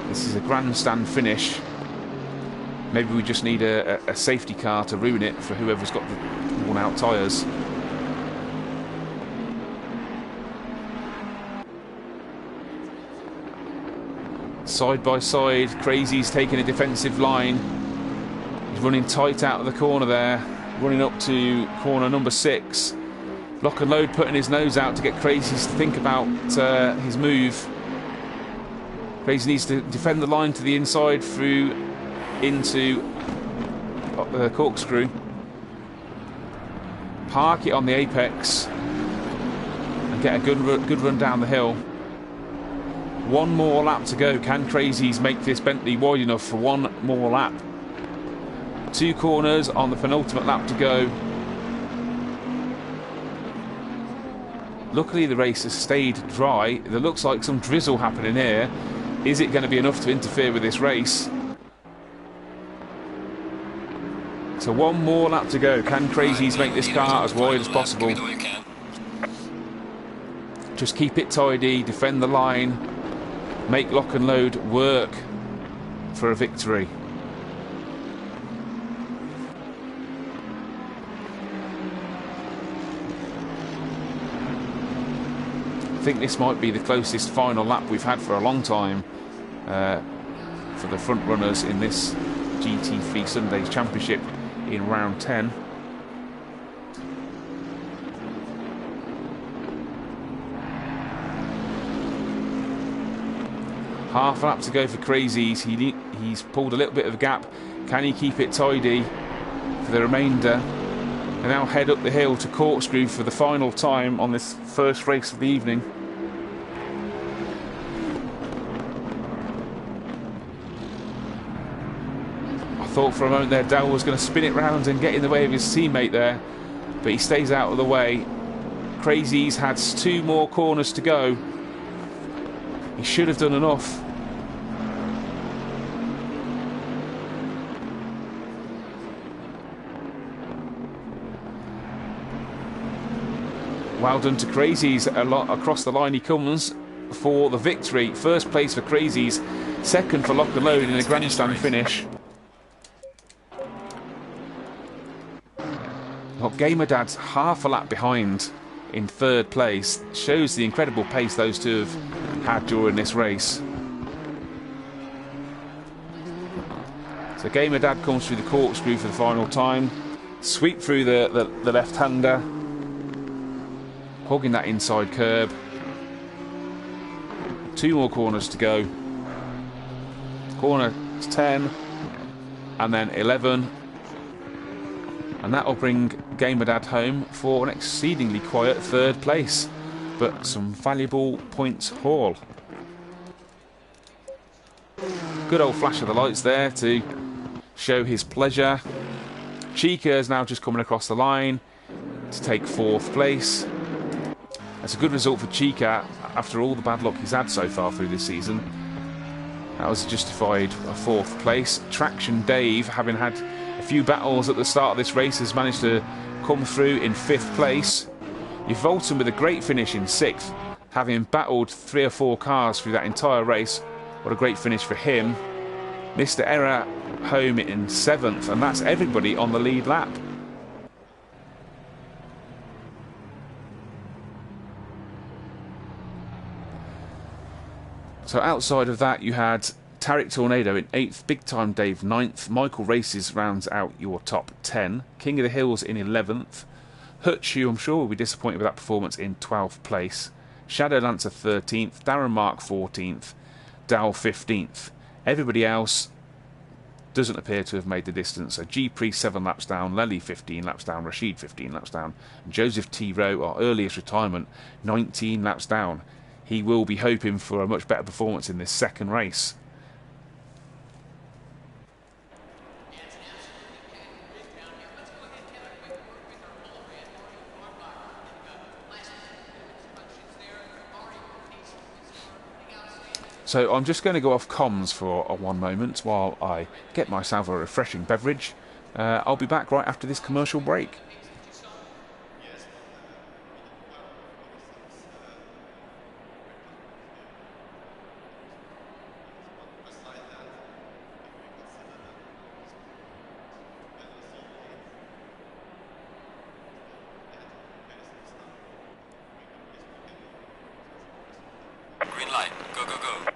This is a grandstand finish. Maybe we just need a safety car to ruin it for whoever's got the worn out tyres. Side by side, Crazy's taking a defensive line. He's running tight out of the corner there, running up to corner number 6. Lock and Load putting his nose out to get Crazy's to think about his move. Crazy needs to defend the line to the inside through into the corkscrew. Park it on the apex and get a good run down the hill. One more lap to go. Can Crazy's make this Bentley wide enough for one more lap? 2 corners on the penultimate lap to go. Luckily the race has stayed dry. There looks like some drizzle happening here. Is it going to be enough to interfere with this race? So one more lap to go. Can Crazy's make this car as wide as possible? Just keep it tidy, defend the line, make Lock and Load work for a victory. I think this might be the closest final lap we've had for a long time for the front runners in this GT3 Sundays Championship in round 10. Half a lap to go for Crazy's. He's pulled a little bit of a gap. Can he keep it tidy for the remainder? And now head up the hill to corkscrew for the final time on this first race of the evening. thought for a moment there Dell was going to spin it round and get in the way of his teammate there, but he stays out of the way. Crazy's had 2 more corners to go. He should have done enough. Well done to Crazy's. A lot across the line he comes for the victory. First place for Crazy's, second for Lock and Load in a grandstand finish. Well, Gamerdad's half a lap behind in third place. Shows the incredible pace those two have had during this race. So Gamerdad comes through the corkscrew for the final time. Sweep through the left-hander. Hogging that inside curb. 2 more corners to go. Corner 10 and then 11. And that will bring Gamerdad home for an exceedingly quiet third place, but some valuable points haul. Good old flash of the lights there to show his pleasure. Chica is now just coming across the line to take 4th place. That's a good result for Chica after all the bad luck he's had so far through this season. That was justified a 4th place. Traction Dave, having had a few battles at the start of this race, has managed to come through in 5th place. Yvolton with a great finish in 6th, having battled 3 or 4 cars through that entire race. What a great finish for him. Mr. Error home in 7th, and that's everybody on the lead lap. So outside of that, you had Tarek Tornado in 8th, Big Time Dave 9th, Michael Races rounds out your top 10, King of the Hills in 11th, Hutch, who I'm sure will be disappointed with that performance, in 12th place, Shadow Lancer 13th, Darren Mark 14th, Dow 15th. Everybody else doesn't appear to have made the distance. So G Priest 7 laps down, Lely 15 laps down, Rashid 15 laps down, and Joseph T. Rowe, our earliest retirement, 19 laps down. He will be hoping for a much better performance in this second race. So I'm just going to go off comms for one moment while I get myself a refreshing beverage. I'll be back right after this commercial break. Green light. Go, go, go.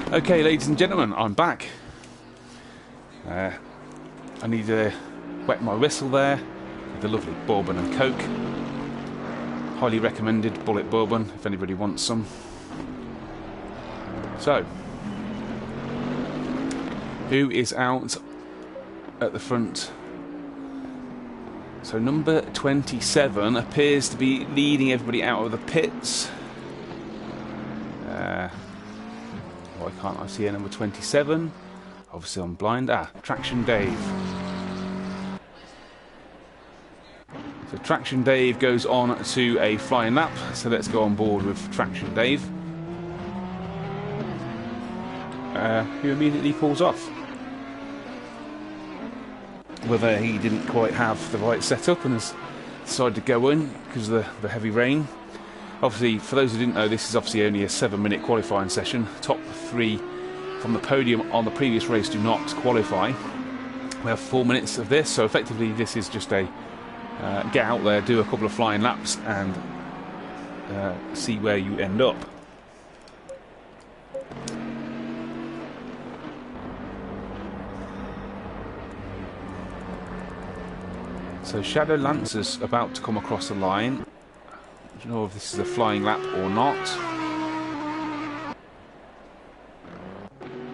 Okay, ladies and gentlemen, I'm back. I need to wet my whistle there with the lovely bourbon and coke. Highly recommended bullet bourbon if anybody wants some. So, who is out at the front So number 27 appears to be leading everybody out of the pits. Why can't I see a number 27? Obviously I'm blind. Traction Dave. So Traction Dave goes on to a flying lap. So let's go on board with Traction Dave. Who immediately pulls off. Whether he didn't quite have the right setup and has decided to go in because of the heavy rain. Obviously, for those who didn't know, this is obviously only a 7-minute qualifying session. Top 3 from the podium on the previous race do not qualify. We have 4 minutes of this, so effectively this is just a get out there, do a couple of flying laps and see where you end up. So Shadow Lancer's about to come across the line. I don't know if this is a flying lap or not.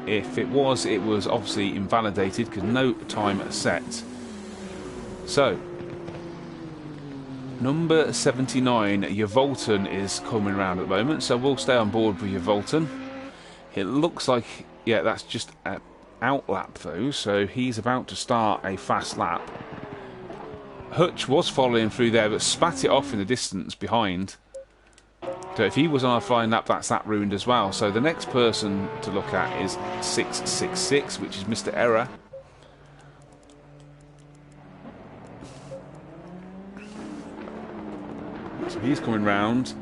If it was obviously invalidated because no time set. So, number 79, Yvolton, is coming around at the moment, so we'll stay on board with Yvolton. It looks like, yeah, that's just an out lap though, so he's about to start a fast lap. Hutch was following through there, but spat it off in the distance behind. So if he was on a flying lap, that's that ruined as well. So the next person to look at is 666, which is Mr. Error. So he's coming round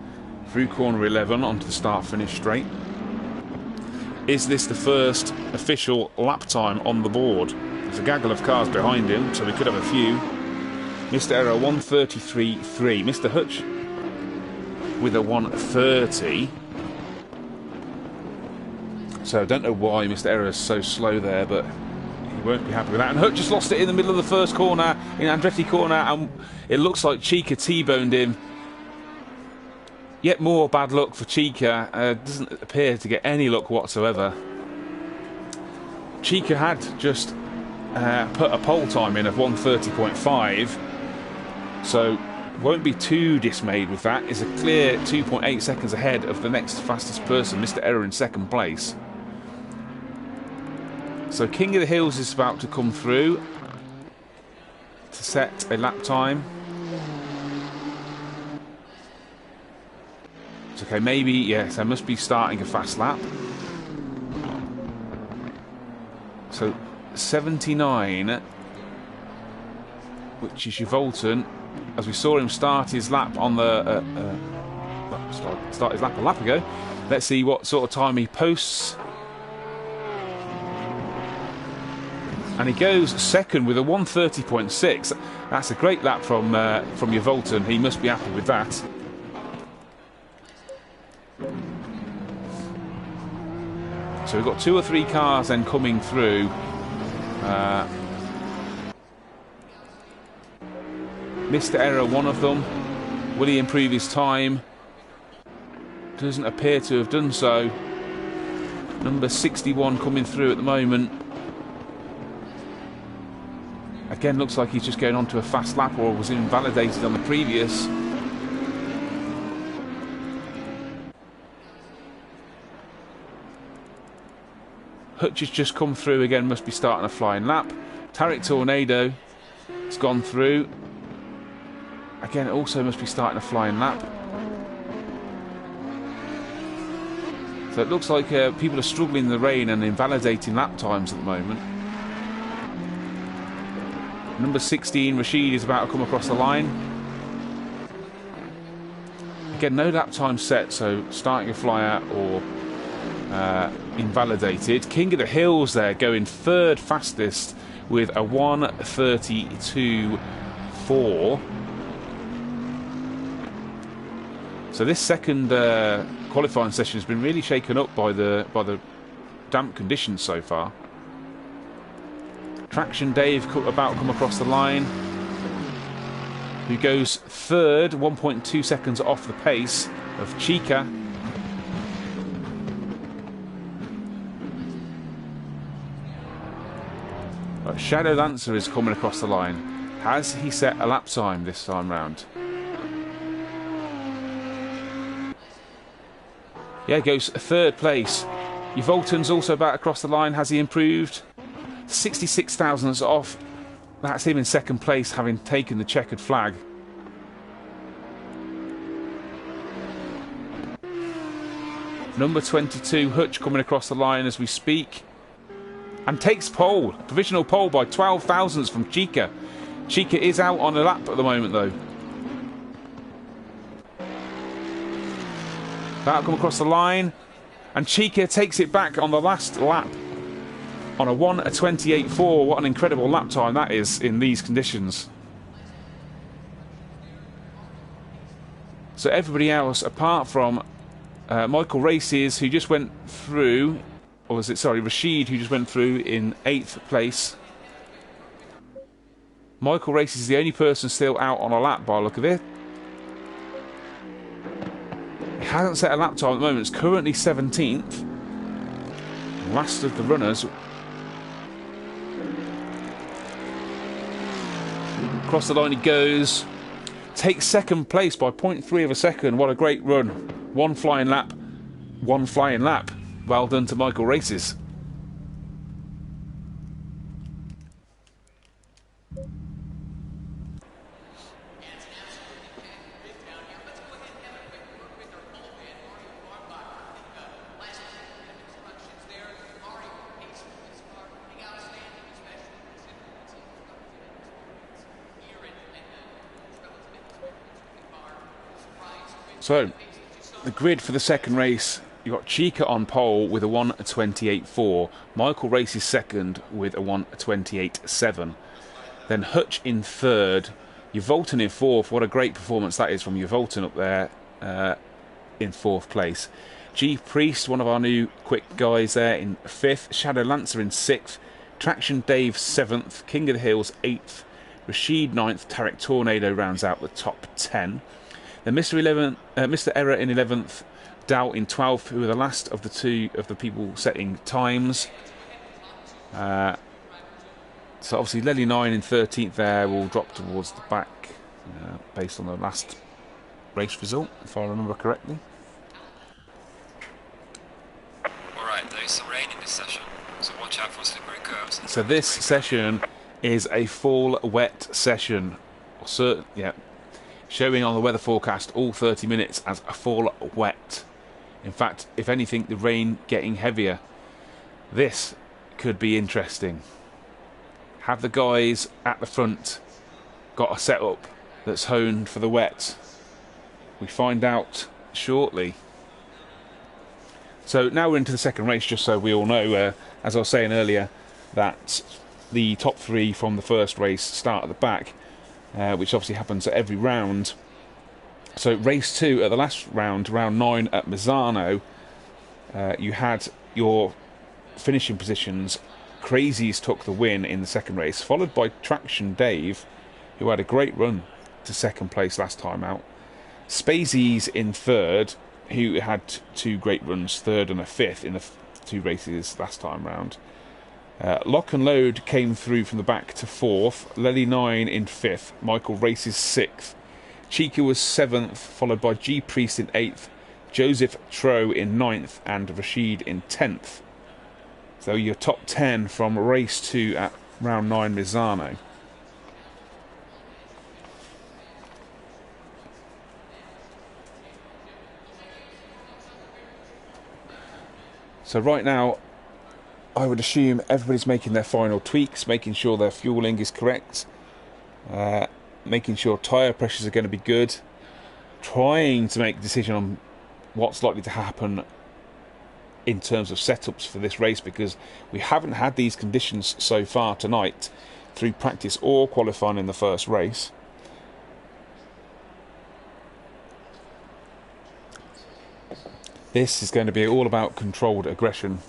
through corner 11 onto the start-finish straight. Is this the first official lap time on the board? There's a gaggle of cars behind him, so we could have a few. Mr. Error 133.3. Mr. Hutch with a 130. So I don't know why Mr. Error is so slow there, but he won't be happy with that. And Hutch just lost it in the middle of the first corner, in Andretti corner, and it looks like Chica T-boned him. Yet more bad luck for Chica. Doesn't appear to get any luck whatsoever. Chica had just put a pole time in of 130.5. So won't be too dismayed with that. Is a clear 2.8 seconds ahead of the next fastest person, Mr. Error, in second place. So King of the Hills is about to come through to set a lap time. It's okay, maybe, yes, I must be starting a fast lap. So 79, which is Yvolton, as we saw him start his lap on the start his lap a lap ago. Let's see what sort of time he posts. And he goes second with a 130.6. That's a great lap from Yvolton. He must be happy with that. So we've got 2 or 3 cars then coming through. Mr. Error, one of them. Will he improve his time? Doesn't appear to have done so. Number 61 coming through at the moment. Again, looks like he's just going on to a fast lap or was invalidated on the previous. Hutch has just come through again, must be starting a flying lap. Tarek Tornado has gone through. Again, it also must be starting a flying lap. So it looks like people are struggling in the rain and invalidating lap times at the moment. Number 16, Rashid, is about to come across the line. Again, no lap time set, so starting a flyer or invalidated. King of the Hills there, going third fastest with a 132.4. So this second qualifying session has been really shaken up by the damp conditions so far. Traction Dave about to come across the line, who goes third, 1.2 seconds off the pace of Chica. Shadow Lancer is coming across the line. Has he set a lap time this time round? Yeah, goes third place. Yvolton's also about across the line. Has he improved? 66 thousandths off. That's him in second place, having taken the checkered flag. Number 22, Hutch, coming across the line as we speak. And takes pole. Provisional pole by 12 thousandths from Chica. Chica is out on a lap at the moment, though. That'll come across the line. And Chica takes it back on the last lap. On a 1:28.4. What an incredible lap time that is in these conditions. So everybody else, apart from Michael Races, who just went through, or was it, sorry, Rashid, who just went through in 8th place. Michael Races is the only person still out on a lap by the look of it. He hasn't set a lap time at the moment. It's currently 17th. Last of the runners. Across the line he goes. Takes second place by 0.3 of a second. What a great run. One flying lap. One flying lap. Well done to Michael Races. So, the grid for the second race, you've got Chica on pole with a 1:28.4. Michael Races second with a 1:28.7. Then Hutch in third. Yvolton in fourth. What a great performance that is from Yvolton up there in fourth place. G Priest, one of our new quick guys there, in fifth. Shadow Lancer in sixth. Traction Dave seventh. King of the Hills eighth. Rashid ninth. Tarek Tornado rounds out the top 10. Then Mr. Error in 11th, Dow in 12th, who are the last of the two of the people setting times. So obviously Lely 9 in 13th there will drop towards the back based on the last race result, if I remember correctly. Alright, there is some rain in this session, so watch out for slippery curves. So this session is a fall wet session. Showing on the weather forecast all 30 minutes as a fall wet. In fact, if anything, the rain getting heavier. This could be interesting. Have the guys at the front got a setup that's honed for the wet? We find out shortly. So now we're into the second race, just so we all know, as I was saying earlier, that the top three from the first race start at the back. Which obviously happens at every round. So race 2 at the last round, round 9 at Misano, you had your finishing positions. Crazies took the win in the second race, followed by Traction Dave, who had a great run to second place last time out. Spazies in third, who had two great runs, third and a fifth in the two races last time round. Lock and Load came through from the back to fourth. Lely 9 in fifth. Michael Races sixth. Chica was seventh, followed by G Priest in eighth. Joseph Tro in ninth, and Rashid in 10th. So your top 10 from race 2 at round 9 Misano. So right now, I would assume everybody's making their final tweaks, making sure their fueling is correct, making sure tyre pressures are going to be good, trying to make a decision on what's likely to happen in terms of setups for this race, because we haven't had these conditions so far tonight through practice or qualifying in the first race. This is going to be all about controlled aggression.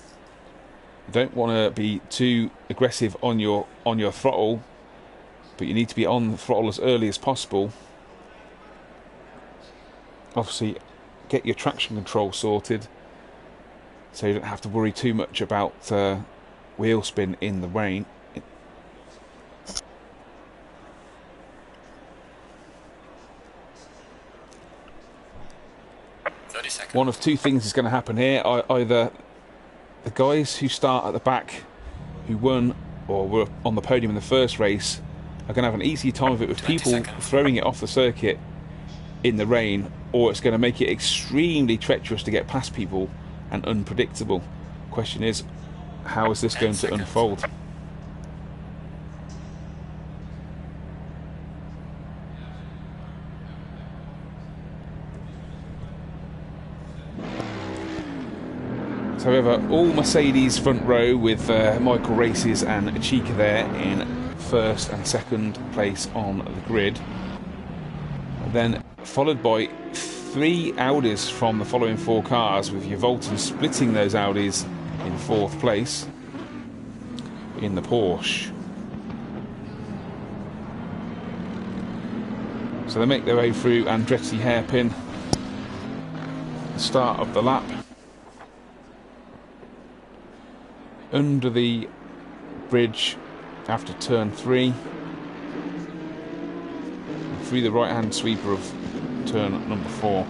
You don't want to be too aggressive on your throttle, but you need to be on the throttle as early as possible. Obviously, get your traction control sorted, so you don't have to worry too much about wheel spin in the rain. one of two things is going to happen here. Either the guys who start at the back, who won or were on the podium in the first race, are going to have an easy time of it with people throwing it off the circuit in the rain, or it's going to make it extremely treacherous to get past people and unpredictable. Question is, how is this going to unfold? However, all Mercedes front row with Michael Races and Seca there in first and second place on the grid. Then followed by 3 Audis from the following 4 cars, with Volton splitting those Audis in 4th place in the Porsche. So they make their way through Andretti hairpin, the start of the lap. Under the bridge after turn 3, through the right hand sweeper of turn number 4.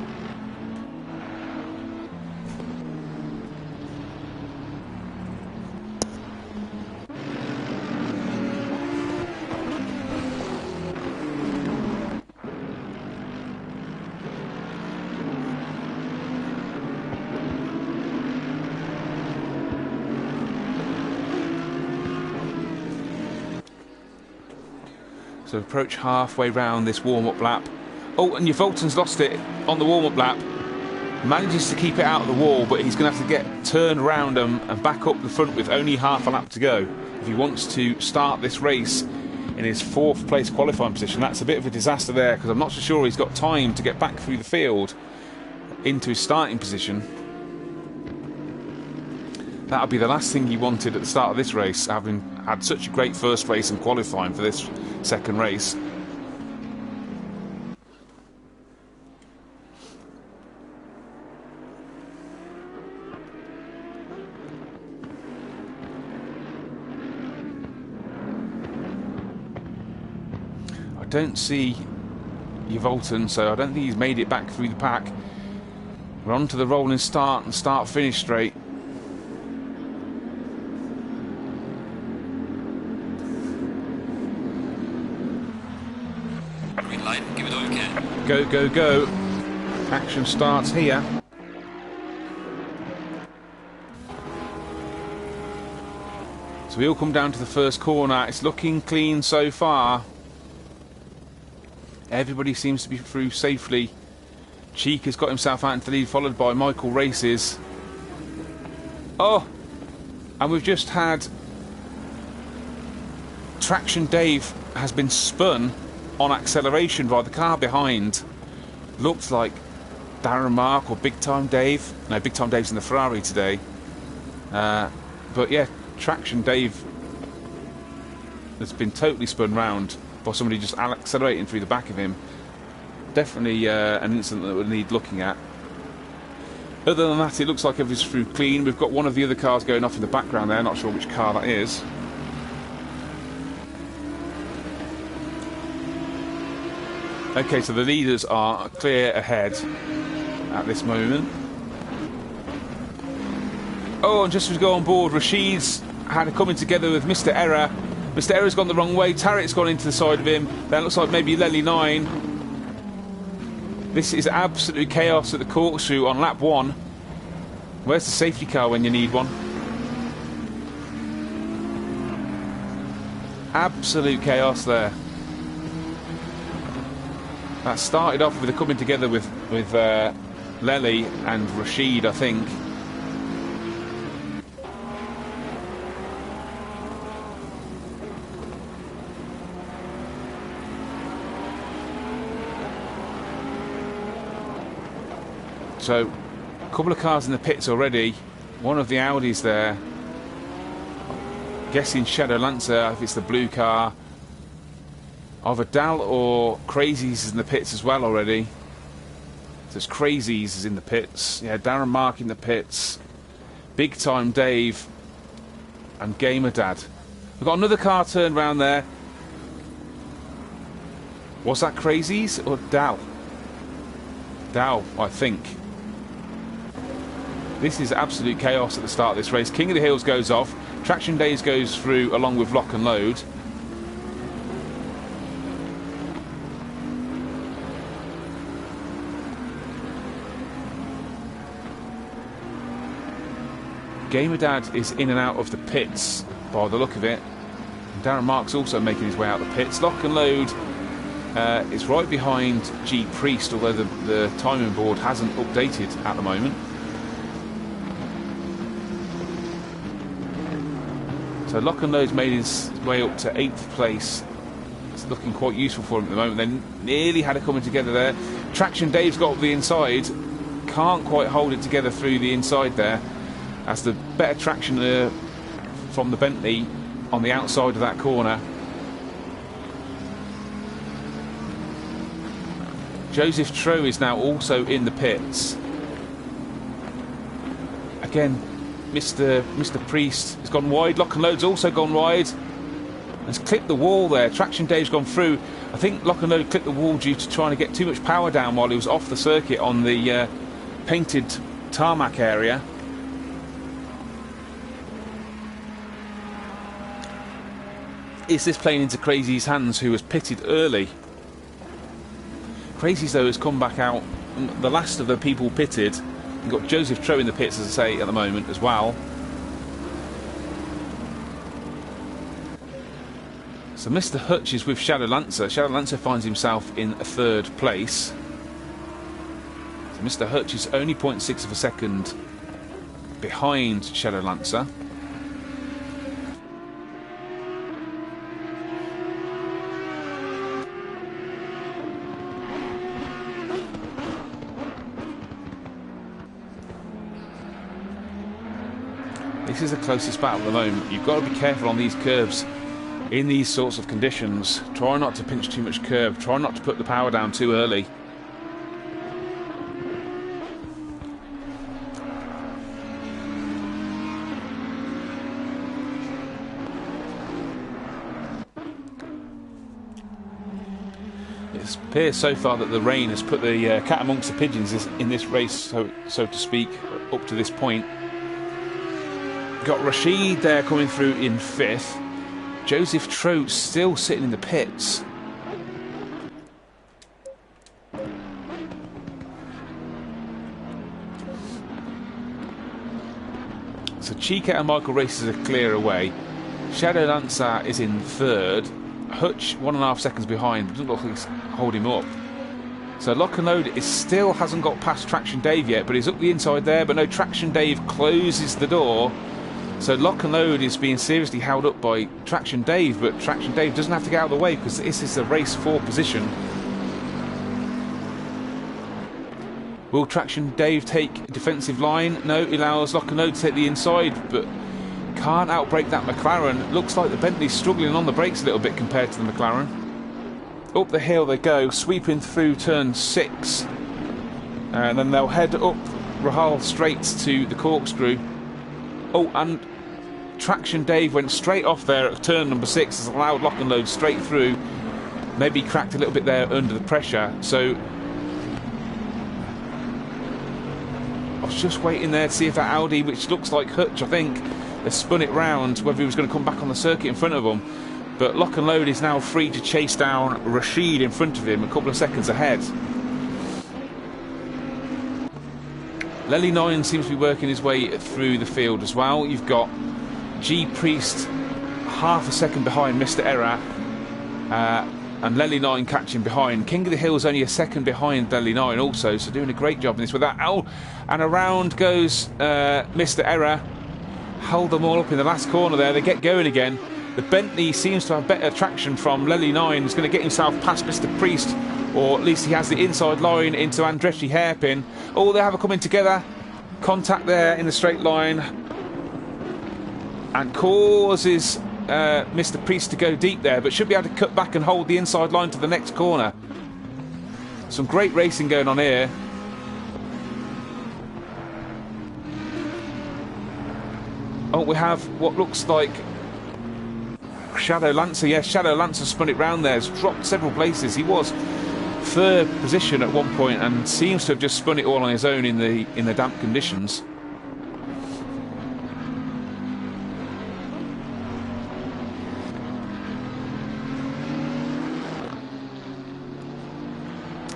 So approach halfway round this warm-up lap. Oh, and Volton's lost it on the warm-up lap. Manages to keep it out of the wall, but he's going to have to get turned around and back up the front with only half a lap to go if he wants to start this race in his 4th place qualifying position. That's a bit of a disaster there, because I'm not so sure he's got time to get back through the field into his starting position. That'll be the last thing he wanted at the start of this race, having had such a great first race and qualifying for this second race. I don't see Volton, so I don't think he's made it back through the pack. We're on to the rolling start and start-finish straight. Give it okay. Go, go, go. Action starts here. So we all come down to the first corner. It's looking clean so far. Everybody seems to be through safely. Seca's got himself out into the lead, followed by Michael Races. Oh! And we've just had Traction Dave has been spun on acceleration by the car behind. Looked like Darren Mark or Big Time Dave. No, Big Time Dave's in the Ferrari today. But yeah, Traction Dave has been totally spun round by somebody just accelerating through the back of him. Definitely an incident that would need looking at. Other than that, it looks like everything's through clean. We've got one of the other cars going off in the background there. Not sure which car that is. Okay, so the leaders are clear ahead at this moment. Oh, and just as we go on board, Rashid's had a coming together with Mr. Error. Mr. Error's gone the wrong way. Tarrett's gone into the side of him. Then it looks like maybe Lely 9. This is absolute chaos at the corkscrew on lap 1. Where's the safety car when you need one? Absolute chaos there. That started off with a coming together with Lely and Rashid, I think. So, a couple of cars in the pits already. One of the Audis there. Guessing Shadow Lancer, if it's the blue car. Either Dal or Crazies is in the pits as well already. So it's Crazies is in the pits. Yeah, Darren Mark in the pits. Big Time Dave. And Gamer Dad. We've got another car turned round there. Was that Crazies or Dal? Dal, I think. This is absolute chaos at the start of this race. King of the Hills goes off. Traction Days goes through along with Lock and Load. Gamerdad is in and out of the pits by the look of it. And Darren Marks also making his way out of the pits. Lock and Load is right behind G Priest, although the timing board hasn't updated at the moment. So Lock and Load's made his way up to 8th place. It's looking quite useful for him at the moment. They nearly had it coming together there. Traction Dave's got up the inside. Can't quite hold it together through the inside there, as the better traction from the Bentley on the outside of that corner. Joseph Troe is now also in the pits. Again, Mr. Priest has gone wide. Lock and Load's also gone wide. Has clipped the wall there. Traction Dave's gone through. I think Lock and Load clipped the wall due to trying to get too much power down while he was off the circuit on the painted tarmac area. Is this playing into Crazy's hands, who was pitted early? Crazy's, though, has come back out. The last of the people pitted. You've got Joseph Troe in the pits, as I say, at the moment as well. So Mr. Hutch is with Shadow Lancer. Shadow Lancer finds himself in 3rd place. So Mr. Hutch is only 0.6 of a second behind Shadow Lancer. This is the closest battle at the moment. You've got to be careful on these curves in these sorts of conditions. Try not to pinch too much curb. Try not to put the power down too early. It appears so far that the rain has put the cat amongst the pigeons in this race, so to speak, up to this point. Got Rashid there coming through in 5th. Joseph Troe still sitting in the pits. So Chica and Michael Races are clear away. Shadow Lancer is in 3rd. Hutch 1.5 seconds behind, but doesn't look like he's holding him up. So Lock and Load still hasn't got past Traction Dave yet, but he's up the inside there. But no, Traction Dave closes the door. So Lock and Load is being seriously held up by Traction Dave, but Traction Dave doesn't have to get out of the way because this is a race 4 position. Will Traction Dave take defensive line? No, he allows Lock and Load to take the inside, but can't outbrake that McLaren. Looks like the Bentley's struggling on the brakes a little bit compared to the McLaren. Up the hill they go, sweeping through turn 6. And then they'll head up Rahal Straits to the corkscrew. Oh, and Traction Dave went straight off there at turn number 6, has allowed Lock and Load straight through. Maybe cracked a little bit there under the pressure. So I was just waiting there to see if that Audi, which looks like Hutch, I think, has spun it round, whether he was going to come back on the circuit in front of them. But Lock and Load is now free to chase down Rashid in front of him, a couple of seconds ahead. Lely 9 seems to be working his way through the field as well. You've got G Priest 1/2 second behind Mr. Error, and Lely 9 catching behind. King of the Hill is only 1 second behind Lely 9 also, so doing a great job in this with that. Oh, and around goes Mr. Error. Hold them all up in the last corner there. They get going again. The Bentley seems to have better traction from Lely 9. He's going to get himself past Mr. Priest, or at least he has the inside line into Andretti hairpin. Oh, they have a coming together. Contact there in the straight line, and causes Mr. Priest to go deep there, but should be able to cut back and hold the inside line to the next corner. Some great racing going on here. Oh, we have what looks like Shadow Lancer. Yes, Shadow Lancer spun it round there. Has dropped several places. He was 3rd position at one point and seems to have just spun it all on his own in the damp conditions.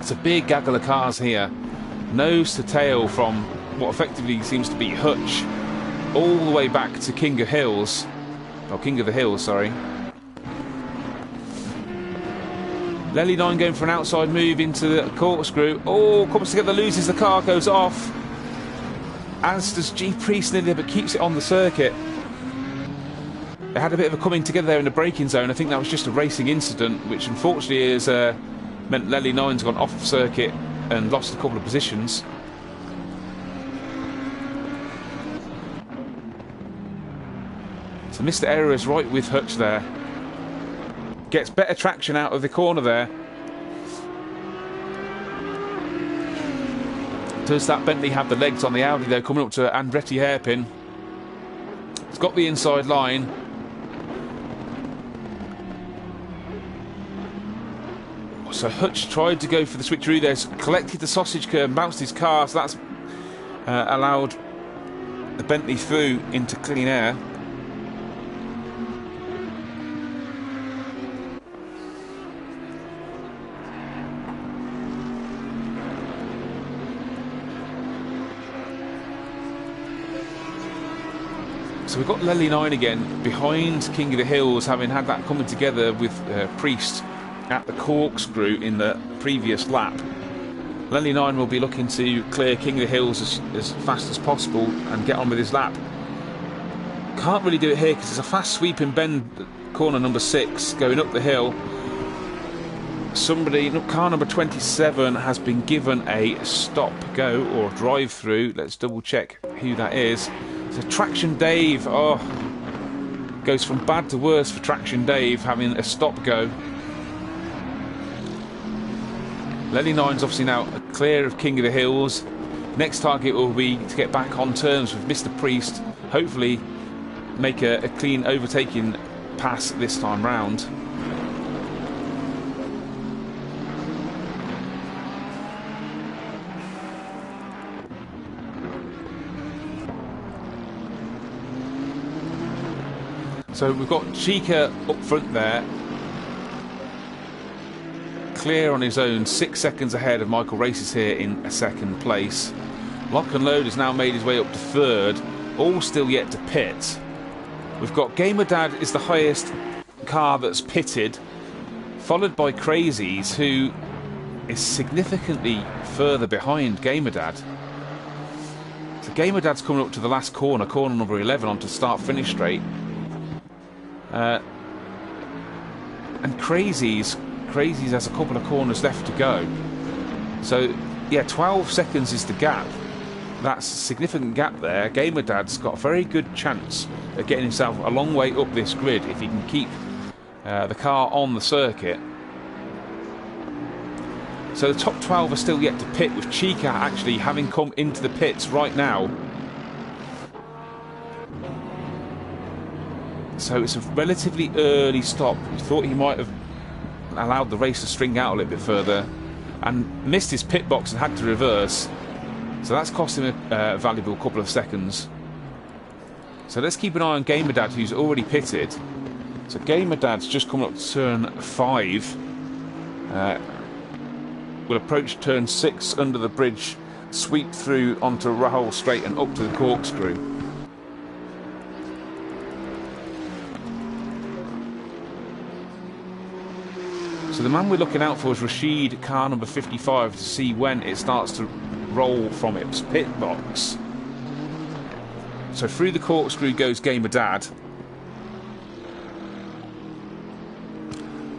It's a big gaggle of cars here, nose to tail, from what effectively seems to be Hutch all the way back to King of the Hills, sorry. Lely 9 going for an outside move into the corkscrew. Oh, comes together, loses the car, goes off. As does G Priest nearly, but keeps it on the circuit. They had a bit of a coming together there in the braking zone. I think that was just a racing incident, which unfortunately has meant Lely 9's gone off circuit and lost a couple of positions. So Mr. Error is right with Hutch there. Gets better traction out of the corner there. Does that Bentley have the legs on the Audi though, coming up to Andretti hairpin? It's got the inside line. So Hutch tried to go for the switcheroo there, collected the sausage curve, bounced his car, so that's allowed the Bentley through into clean air. So we've got Lely 9 again behind King of the Hills, having had that coming together with Priest at the corkscrew in the previous lap. Lely 9 will be looking to clear King of the Hills as fast as possible and get on with his lap. Can't really do it here because it's a fast sweeping bend, corner number 6, going up the hill. Somebody, car number 27, has been given a stop-go or drive-through. Let's double check who that is. So Traction Dave, goes from bad to worse for Traction Dave, having a stop-go. Lely 9's obviously now clear of King of the Hills. Next target will be to get back on terms with Mr. Priest, hopefully make a clean overtaking pass this time round. So we've got Seca up front there, clear on his own, 6 seconds ahead of Michael Races here in second place. Lock and Load has now made his way up to third, all still yet to pit. We've got Gamer Dad is the highest car that's pitted, followed by Crazies, who is significantly further behind Gamer Dad. So Gamer Dad's coming up to the last corner, corner number 11, onto start-finish straight. And Crazies has a couple of corners left to go. So, yeah, 12 seconds is the gap. That's a significant gap there. Gamer Dad's got a very good chance of getting himself a long way up this grid if he can keep the car on the circuit. So the top 12 are still yet to pit, with Seca actually having come into the pits right now. So it's a relatively early stop. We thought he might have allowed the race to string out a little bit further and missed his pit box and had to reverse. So that's cost him a valuable couple of seconds. So let's keep an eye on Gamer Dad, who's already pitted. So Gamer Dad's just coming up to turn 5. Will approach turn 6 under the bridge, sweep through onto Rahul Straight and up to the corkscrew. So the man we're looking out for is Rashid, car number 55, to see when it starts to roll from its pit box. So through the corkscrew goes Gamer Dad.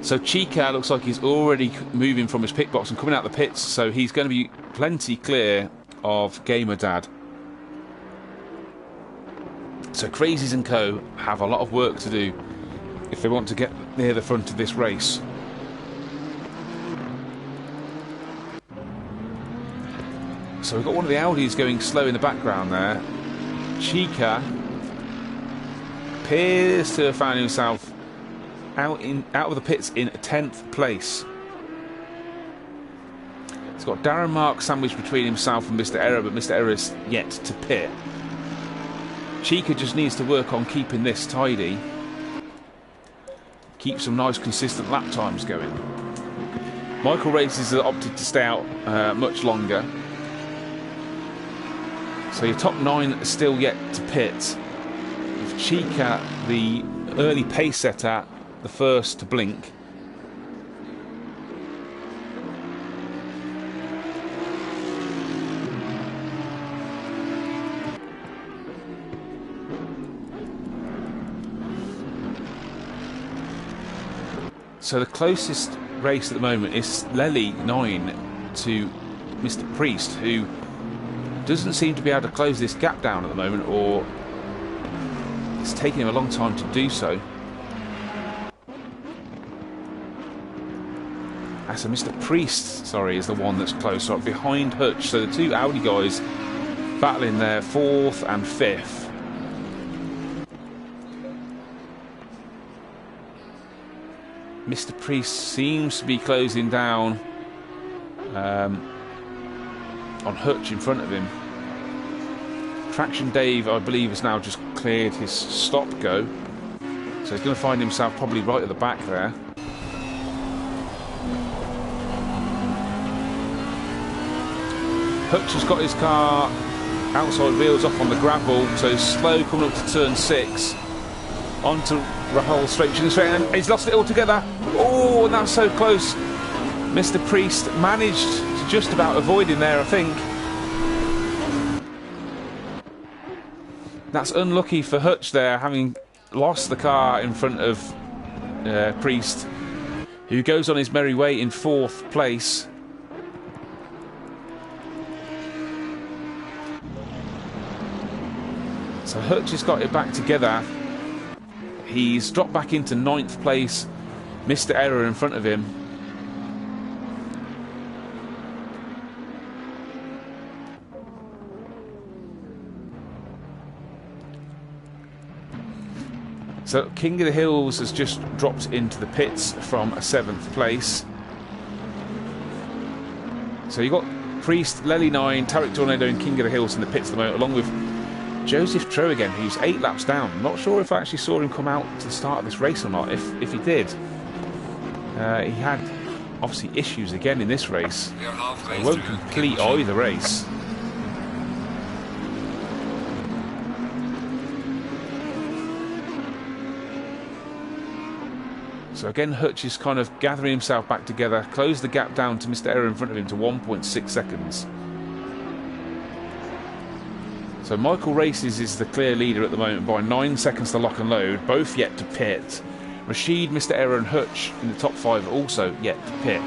So Seca looks like he's already moving from his pit box and coming out the pits, so he's going to be plenty clear of Gamer Dad. So Crazies and Co have a lot of work to do if they want to get near the front of this race. So we've got one of the Audis going slow in the background there. Seca appears to have found himself out of the pits in 10th place. He's got Darren Mark sandwiched between himself and Mr. Error, but Mr. Error is yet to pit. Seca just needs to work on keeping this tidy. Keep some nice consistent lap times going. Michael Races has opted to stay out much longer. So your top 9 are still yet to pit. With Seca, the early pace setter, the first to blink. So the closest race at the moment is Lely 9 to Mr. Priest, who doesn't seem to be able to close this gap down at the moment, or it's taking him a long time to do so. So Mr. Priest, sorry, is the one that's close up behind Hutch. So the two Audi guys battling there, 4th and 5th. Mr. Priest seems to be closing down on Hutch in front of him. Traction Dave, I believe, has now just cleared his stop go. So he's going to find himself probably right at the back there. Hutch has got his car outside wheels up on the gravel, so slow coming up to turn 6. Onto Rahul straight, and he's lost it altogether. Oh, and that's so close. Mr. Priest managed to just about avoid him there, I think. That's unlucky for Hutch there, having lost the car in front of Priest, who goes on his merry way in 4th place. So Hutch has got it back together. He's dropped back into 9th place. Mr. Error in front of him. So King of the Hills has just dropped into the pits from a 7th place. So you've got Priest, Lely 9, Tarek Tornado and King of the Hills in the pits at the moment, along with Joseph Trow again, who's 8 laps down. I'm not sure if I actually saw him come out to the start of this race or not. If he did, he had obviously issues again in this race. So he won't complete either race. So again, Hutch is kind of gathering himself back together, closed the gap down to Mr. Error in front of him to 1.6 seconds. So Michael Races is the clear leader at the moment by 9 seconds to lock and load, both yet to pit. Rashid, Mr. Error and Hutch in the top 5 also yet to pit.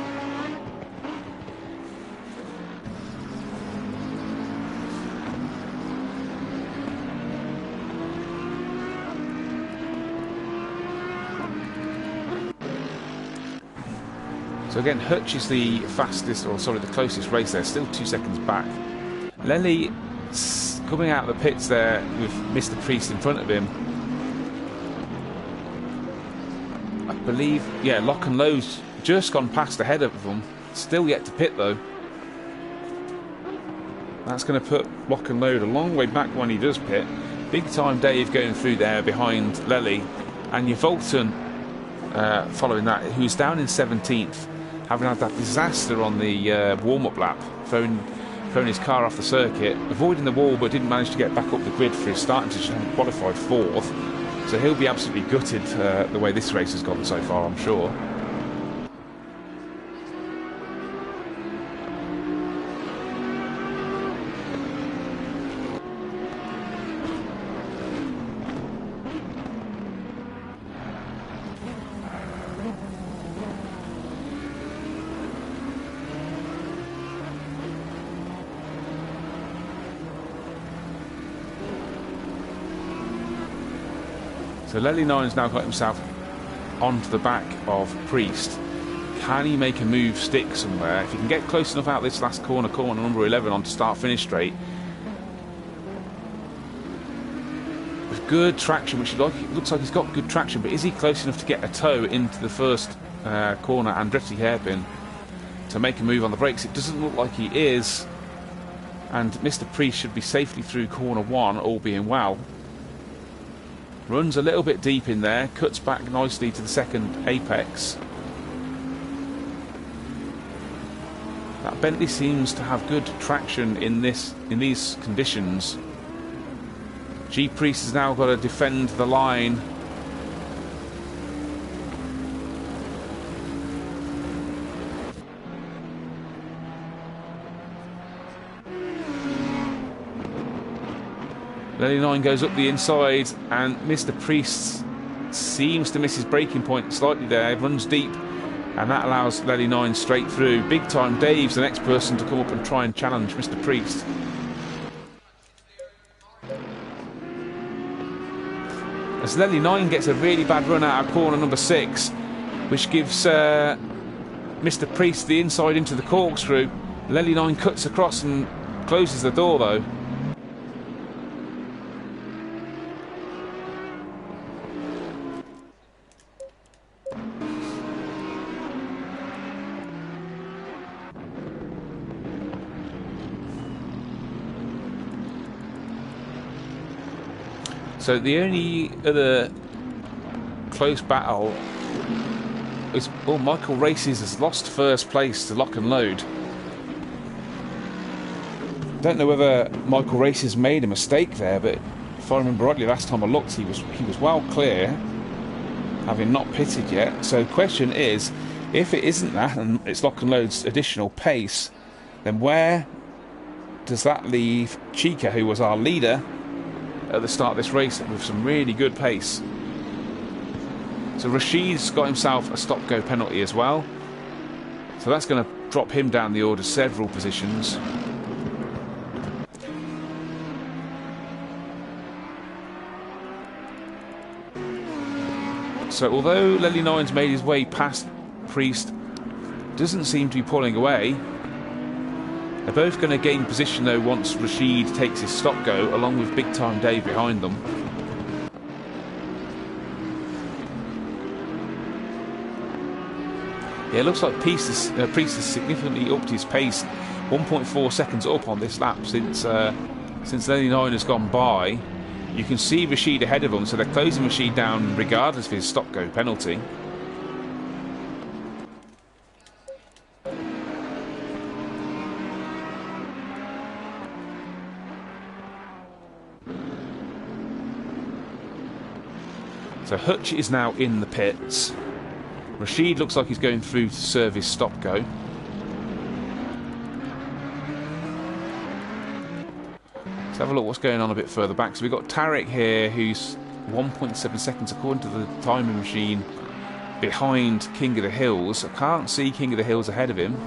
So again, Hutch is the fastest, or sorry, the closest race there, still 2 seconds back. Lely coming out of the pits there with Mr. Priest in front of him. I believe, yeah, lock and load's just gone past ahead of them. Still yet to pit though. That's going to put lock and load a long way back when he does pit. Big time Dave going through there behind Lely. And your Volton following that, who's down in 17th, having had that disaster on the warm-up lap, throwing his car off the circuit, avoiding the wall, but didn't manage to get back up the grid for his starting position, having qualified 4th. So he'll be absolutely gutted the way this race has gone so far, I'm sure. So Lely 9's now got himself onto the back of Priest. Can he make a move stick somewhere? If he can get close enough out this last corner, corner number 11 onto start-finish straight, with good traction, which looks like he's got good traction, but is he close enough to get a toe into the first corner and drifty hairpin to make a move on the brakes? It doesn't look like he is, and Mr. Priest should be safely through corner 1, all being well. Runs a little bit deep in there, cuts back nicely to the second apex. That Bentley seems to have good traction in these conditions. G Priest has now got to defend the line. Lely 9 goes up the inside, and Mr. Priest seems to miss his braking point slightly there, runs deep, and that allows Lely 9 straight through. Big Time Dave's the next person to come up and try and challenge Mr. Priest. As Lely 9 gets a really bad run out of corner number 6, which gives Mr. Priest the inside into the corkscrew. Lely 9 cuts across and closes the door though. So the only other close battle is, Michael Races has lost first place to Lock and Load. Don't know whether Michael Races made a mistake there, but if I remember rightly, last time I looked, he was well clear, having not pitted yet. So the question is, if it isn't that and it's Lock and Load's additional pace, then where does that leave Chica, who was our leader at the start of this race with some really good pace? So Rashid's got himself a stop-go penalty as well, so that's going to drop him down the order several positions. So although Lely 9's made his way past Priest, doesn't seem to be pulling away. They're both going to gain position though once Rashid takes his stop-go, along with Big Time Dave behind them. Yeah, it looks like Priest has significantly upped his pace, 1.4 seconds up on this lap since Lely 9 has gone by. You can see Rashid ahead of him, so they're closing Rashid down regardless of his stop-go penalty. So Hutch is now in the pits. Rashid looks like he's going through to serve his stop-go. Let's have a look what's going on a bit further back. So we've got Tarek here, who's 1.7 seconds according to the timing machine behind King of the Hills. I can't see King of the Hills ahead of him.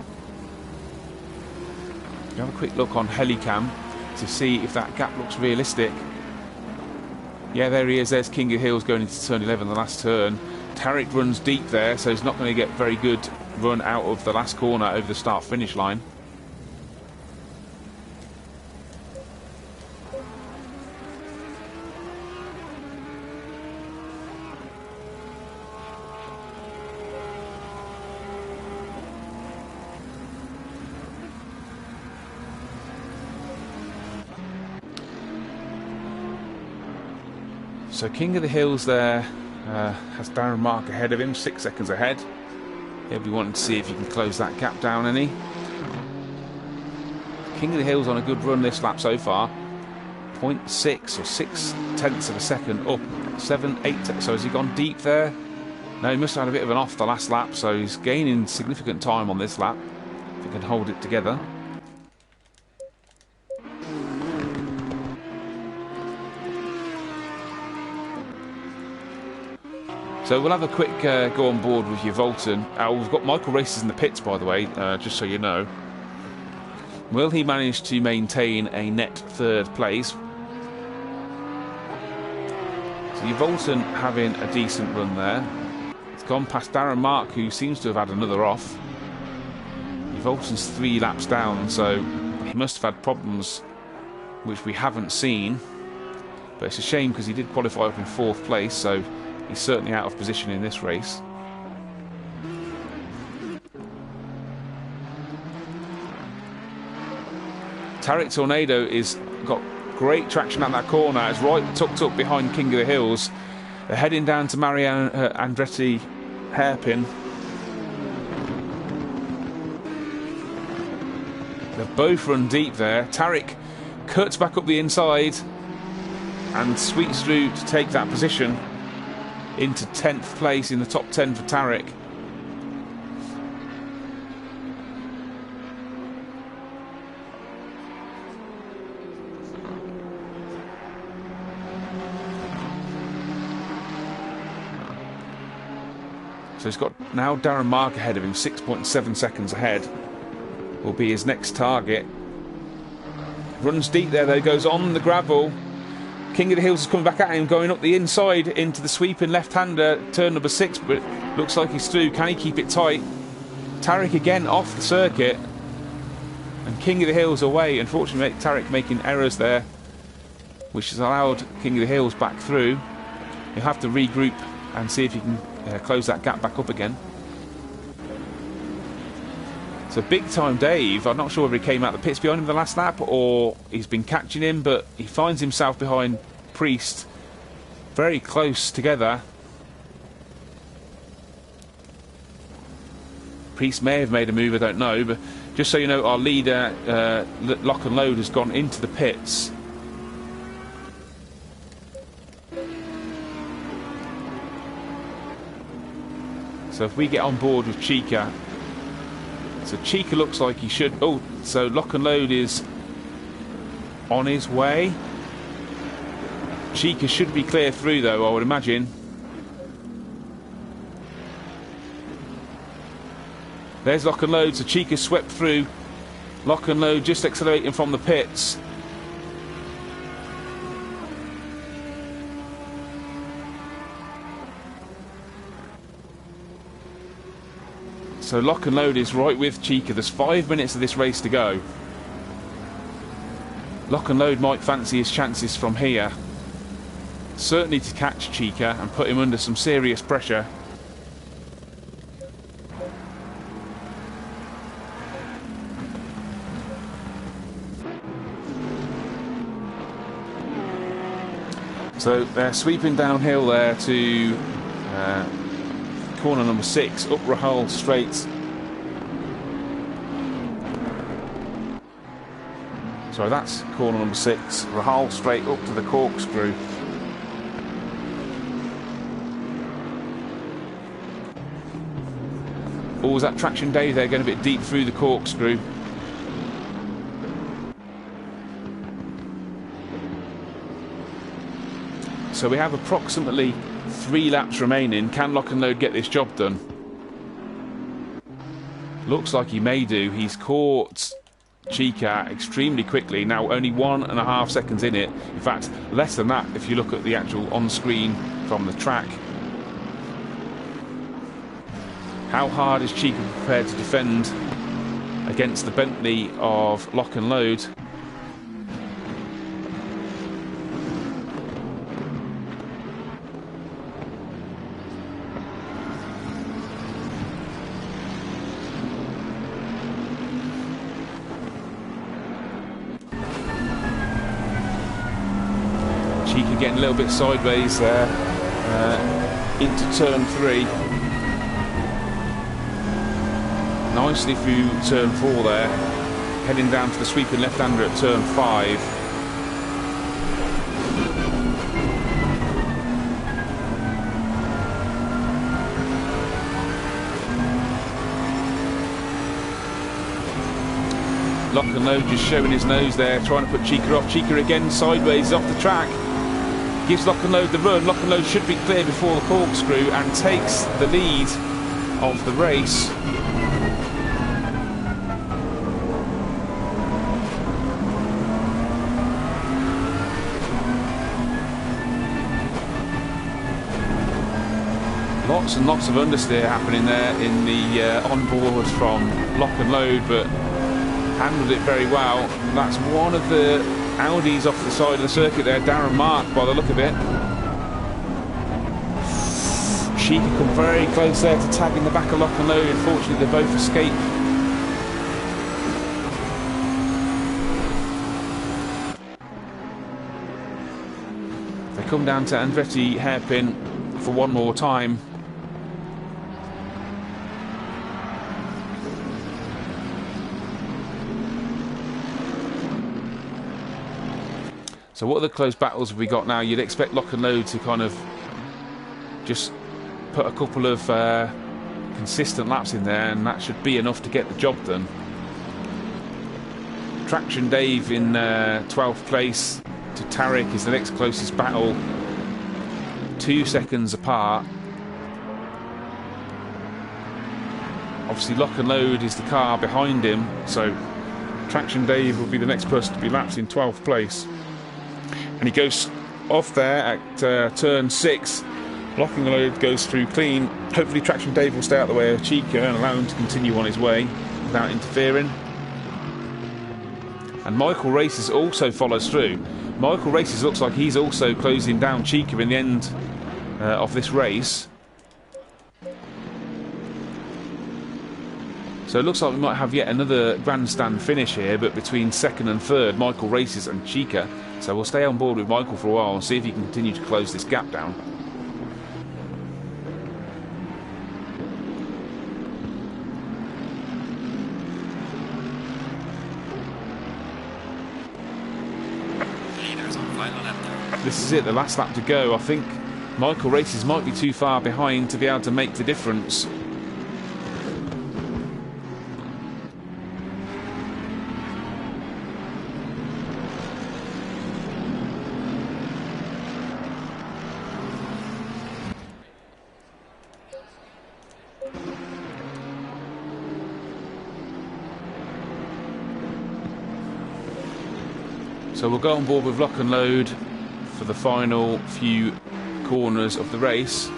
Have a quick look on Helicam to see if that gap looks realistic. Yeah, there he is. There's King of the Hills going into turn 11, the last turn. Tarek runs deep there, so he's not going to get very good run out of the last corner over the start-finish line. So King of the Hills there has Darren Mark ahead of him, 6 seconds ahead. He'll be wanting to see if he can close that gap down any. King of the Hills on a good run this lap so far. 0.6 or 6 tenths of a second up, 7, 8. So has he gone deep there? No, he must have had a bit of an off the last lap, so he's gaining significant time on this lap if he can hold it together. So we'll have a quick go on board with your Volton. We've got Michael Races in the pits, by the way, just so you know. Will he manage to maintain a net third place? So your Volton having a decent run there. It's gone past Darren Mark, who seems to have had another off. Your Volton's 3 laps down, so he must have had problems which we haven't seen. But it's a shame because he did qualify up in 4th place, so he's certainly out of position in this race. Tarek Tornado is got great traction at that corner. It's right tucked up behind King of the Hills. They're heading down to Marianne Andretti hairpin. They've both run deep there. Tarek cuts back up the inside and sweeps through to take that position into 10th place in the top 10 for Tarek. So he's got now Darren Mark ahead of him, 6.7 seconds ahead. Will be his next target. Runs deep there though, goes on the gravel. King of the Hills is coming back at him, going up the inside into the sweeping left-hander, turn number 6, but looks like he's through. Can he keep it tight? Tarek again off the circuit. And King of the Hills away. Unfortunately, Tarek making errors there, which has allowed King of the Hills back through. He'll have to regroup and see if he can close that gap back up again. So big time Dave, I'm not sure whether he came out the pits behind him the last lap or he's been catching him, but he finds himself behind Priest, very close together. Priest may have made a move, I don't know, but just so you know, our leader, Lock and Load, has gone into the pits. So if we get on board with Chica, so Chica looks like he should. Oh, so Lock and Load is on his way. Chica should be clear through though, I would imagine. There's Lock and Load, so Chica swept through. Lock and Load just accelerating from the pits. So Lock and Load is right with Chica. There's 5 minutes of this race to go. Lock and Load might fancy his chances from here. Certainly to catch Chica and put him under some serious pressure. So they're sweeping downhill there to corner number 6, up Rahal straight. Sorry, that's corner number 6. Rahal straight up to the corkscrew. Oh, was that traction day there, going a bit deep through the corkscrew. So we have approximately 3 laps remaining. Can Lock and Load get this job done? Looks like he may do. He's caught Chica extremely quickly. Now only 1.5 seconds in it. In fact, less than that if you look at the actual on-screen from the track. How hard is Chica prepared to defend against the Bentley of Lock and Load? Chica getting a little bit sideways there into turn 3. Nicely through turn 4 there, heading down to the sweeping left-hander at turn 5. Lock and Load just showing his nose there, trying to put Chica off. Chica again sideways off the track. Gives Lock and Load the run. Lock and Load should be clear before the corkscrew and takes the lead of the race. Lots and lots of understeer happening there in the onboard from Lock and Load, but handled it very well. That's one of the Audis off the side of the circuit there, Darren Mark by the look of it. Chica come very close there to tag in the back of Lock and Load. Unfortunately, they both escape. They come down to Andretti hairpin for one more time. So what other close battles have we got now? You'd expect Lock and Load to kind of just put a couple of consistent laps in there, and that should be enough to get the job done. Traction Dave in 12th place to Tarek is the next closest battle, 2 seconds apart. Obviously Lock and Load is the car behind him, so Traction Dave will be the next person to be lapped in 12th place. And he goes off there at turn 6. Lock and Load goes through clean. Hopefully Traction Dave will stay out of the way of Chica and allow him to continue on his way without interfering. And Michael Races also follows through. Michael Races looks like he's also closing down Chica in the end of this race. So it looks like we might have yet another grandstand finish here, but between second and third, Michael Races and Chica. So we'll stay on board with Michael for a while and see if he can continue to close this gap down. This is it, the last lap to go. I think Michael Races might be too far behind to be able to make the difference. So we'll go on board with Lock and Load for the final few corners of the race.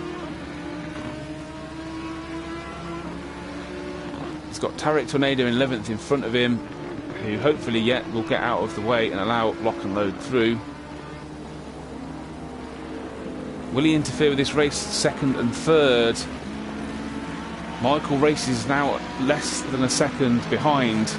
He's got Tarek Tornado in 11th in front of him, who hopefully yet will get out of the way and allow Lock and Load through. Will he interfere with this race? Second and third. Michael Races now less than a second behind.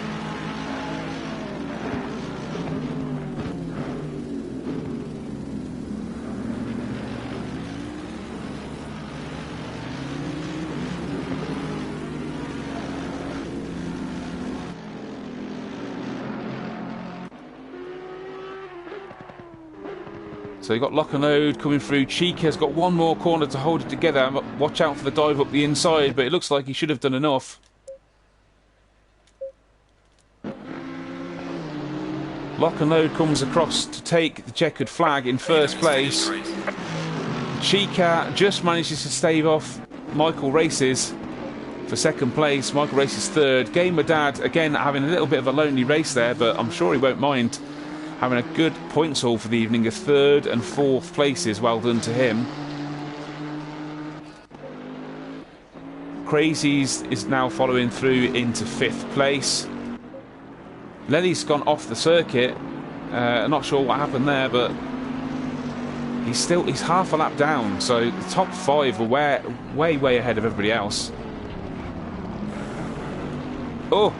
So you've got Lock and Load coming through. Chica's got one more corner to hold it together. Watch out for the dive up the inside, but it looks like he should have done enough. Lock and Load comes across to take the checkered flag in first place. Chica just manages to stave off Michael Races for second place. Michael Races third. Gamer Dad, again, having a little bit of a lonely race there, but I'm sure he won't mind having a good points haul for the evening of third and fourth places. Well done to him. Crazies is now following through into fifth place. Lenny's gone off the circuit. Not sure what happened there, but he's half a lap down. So the top 5 are way ahead of everybody else. Oh,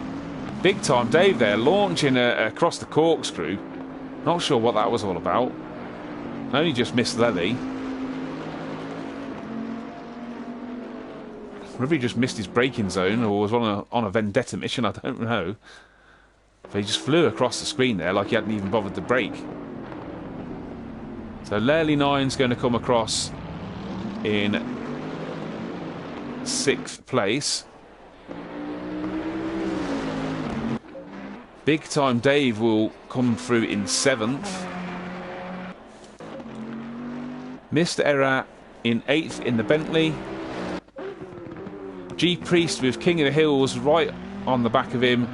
big time Dave there, launching across the corkscrew. Not sure what that was all about. Only just missed Lely. Whether he just missed his braking zone or was on a vendetta mission, I don't know. But he just flew across the screen there like he hadn't even bothered to brake. So Lely 9's going to come across in 6th place. Big Time Dave will come through in 7th. Mr. Error in 8th in the Bentley. G Priest with King of the Hills right on the back of him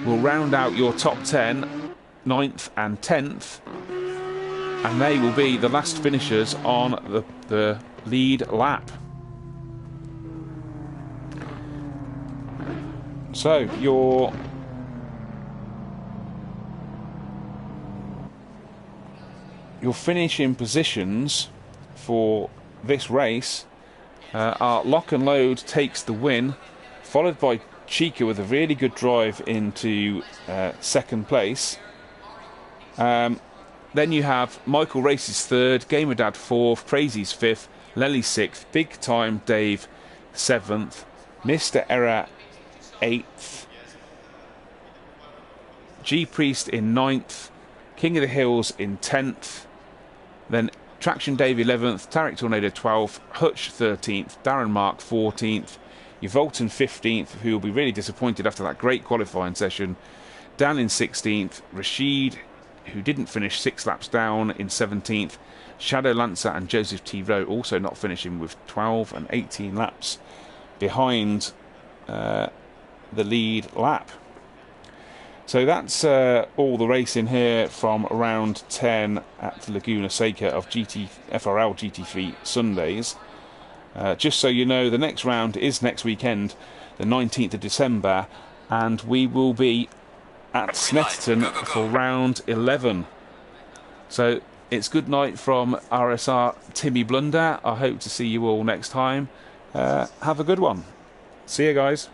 will round out your top 10, 9th and 10th. And they will be the last finishers on the lead lap. So your finishing positions for this race are Lock and Load takes the win, followed by Chica with a really good drive into second place. Then you have Michael Races third, Gamer Dad fourth, Crazy's fifth, Lely sixth, Big Time Dave seventh, Mr. Error eighth, G Priest in ninth, King of the Hills in 10th. Then Traction Dave 11th, Tarek Tornado 12th, Hutch 13th, Darren Mark 14th, Yvolton 15th, who will be really disappointed after that great qualifying session, Dan in 16th, Rashid, who didn't finish 6 laps down, in 17th, Shadow Lancer and Joseph T. Rowe also not finishing, with 12 and 18 laps behind the lead lap. So that's all the racing here from round 10 at Laguna Seca of FRL GT3 Sundays. Just so you know, the next round is next weekend, the 19th of December, and we will be at Snetterton for round 11. So it's good night from RSR Timmy Blunder. I hope to see you all next time. Have a good one. See you guys.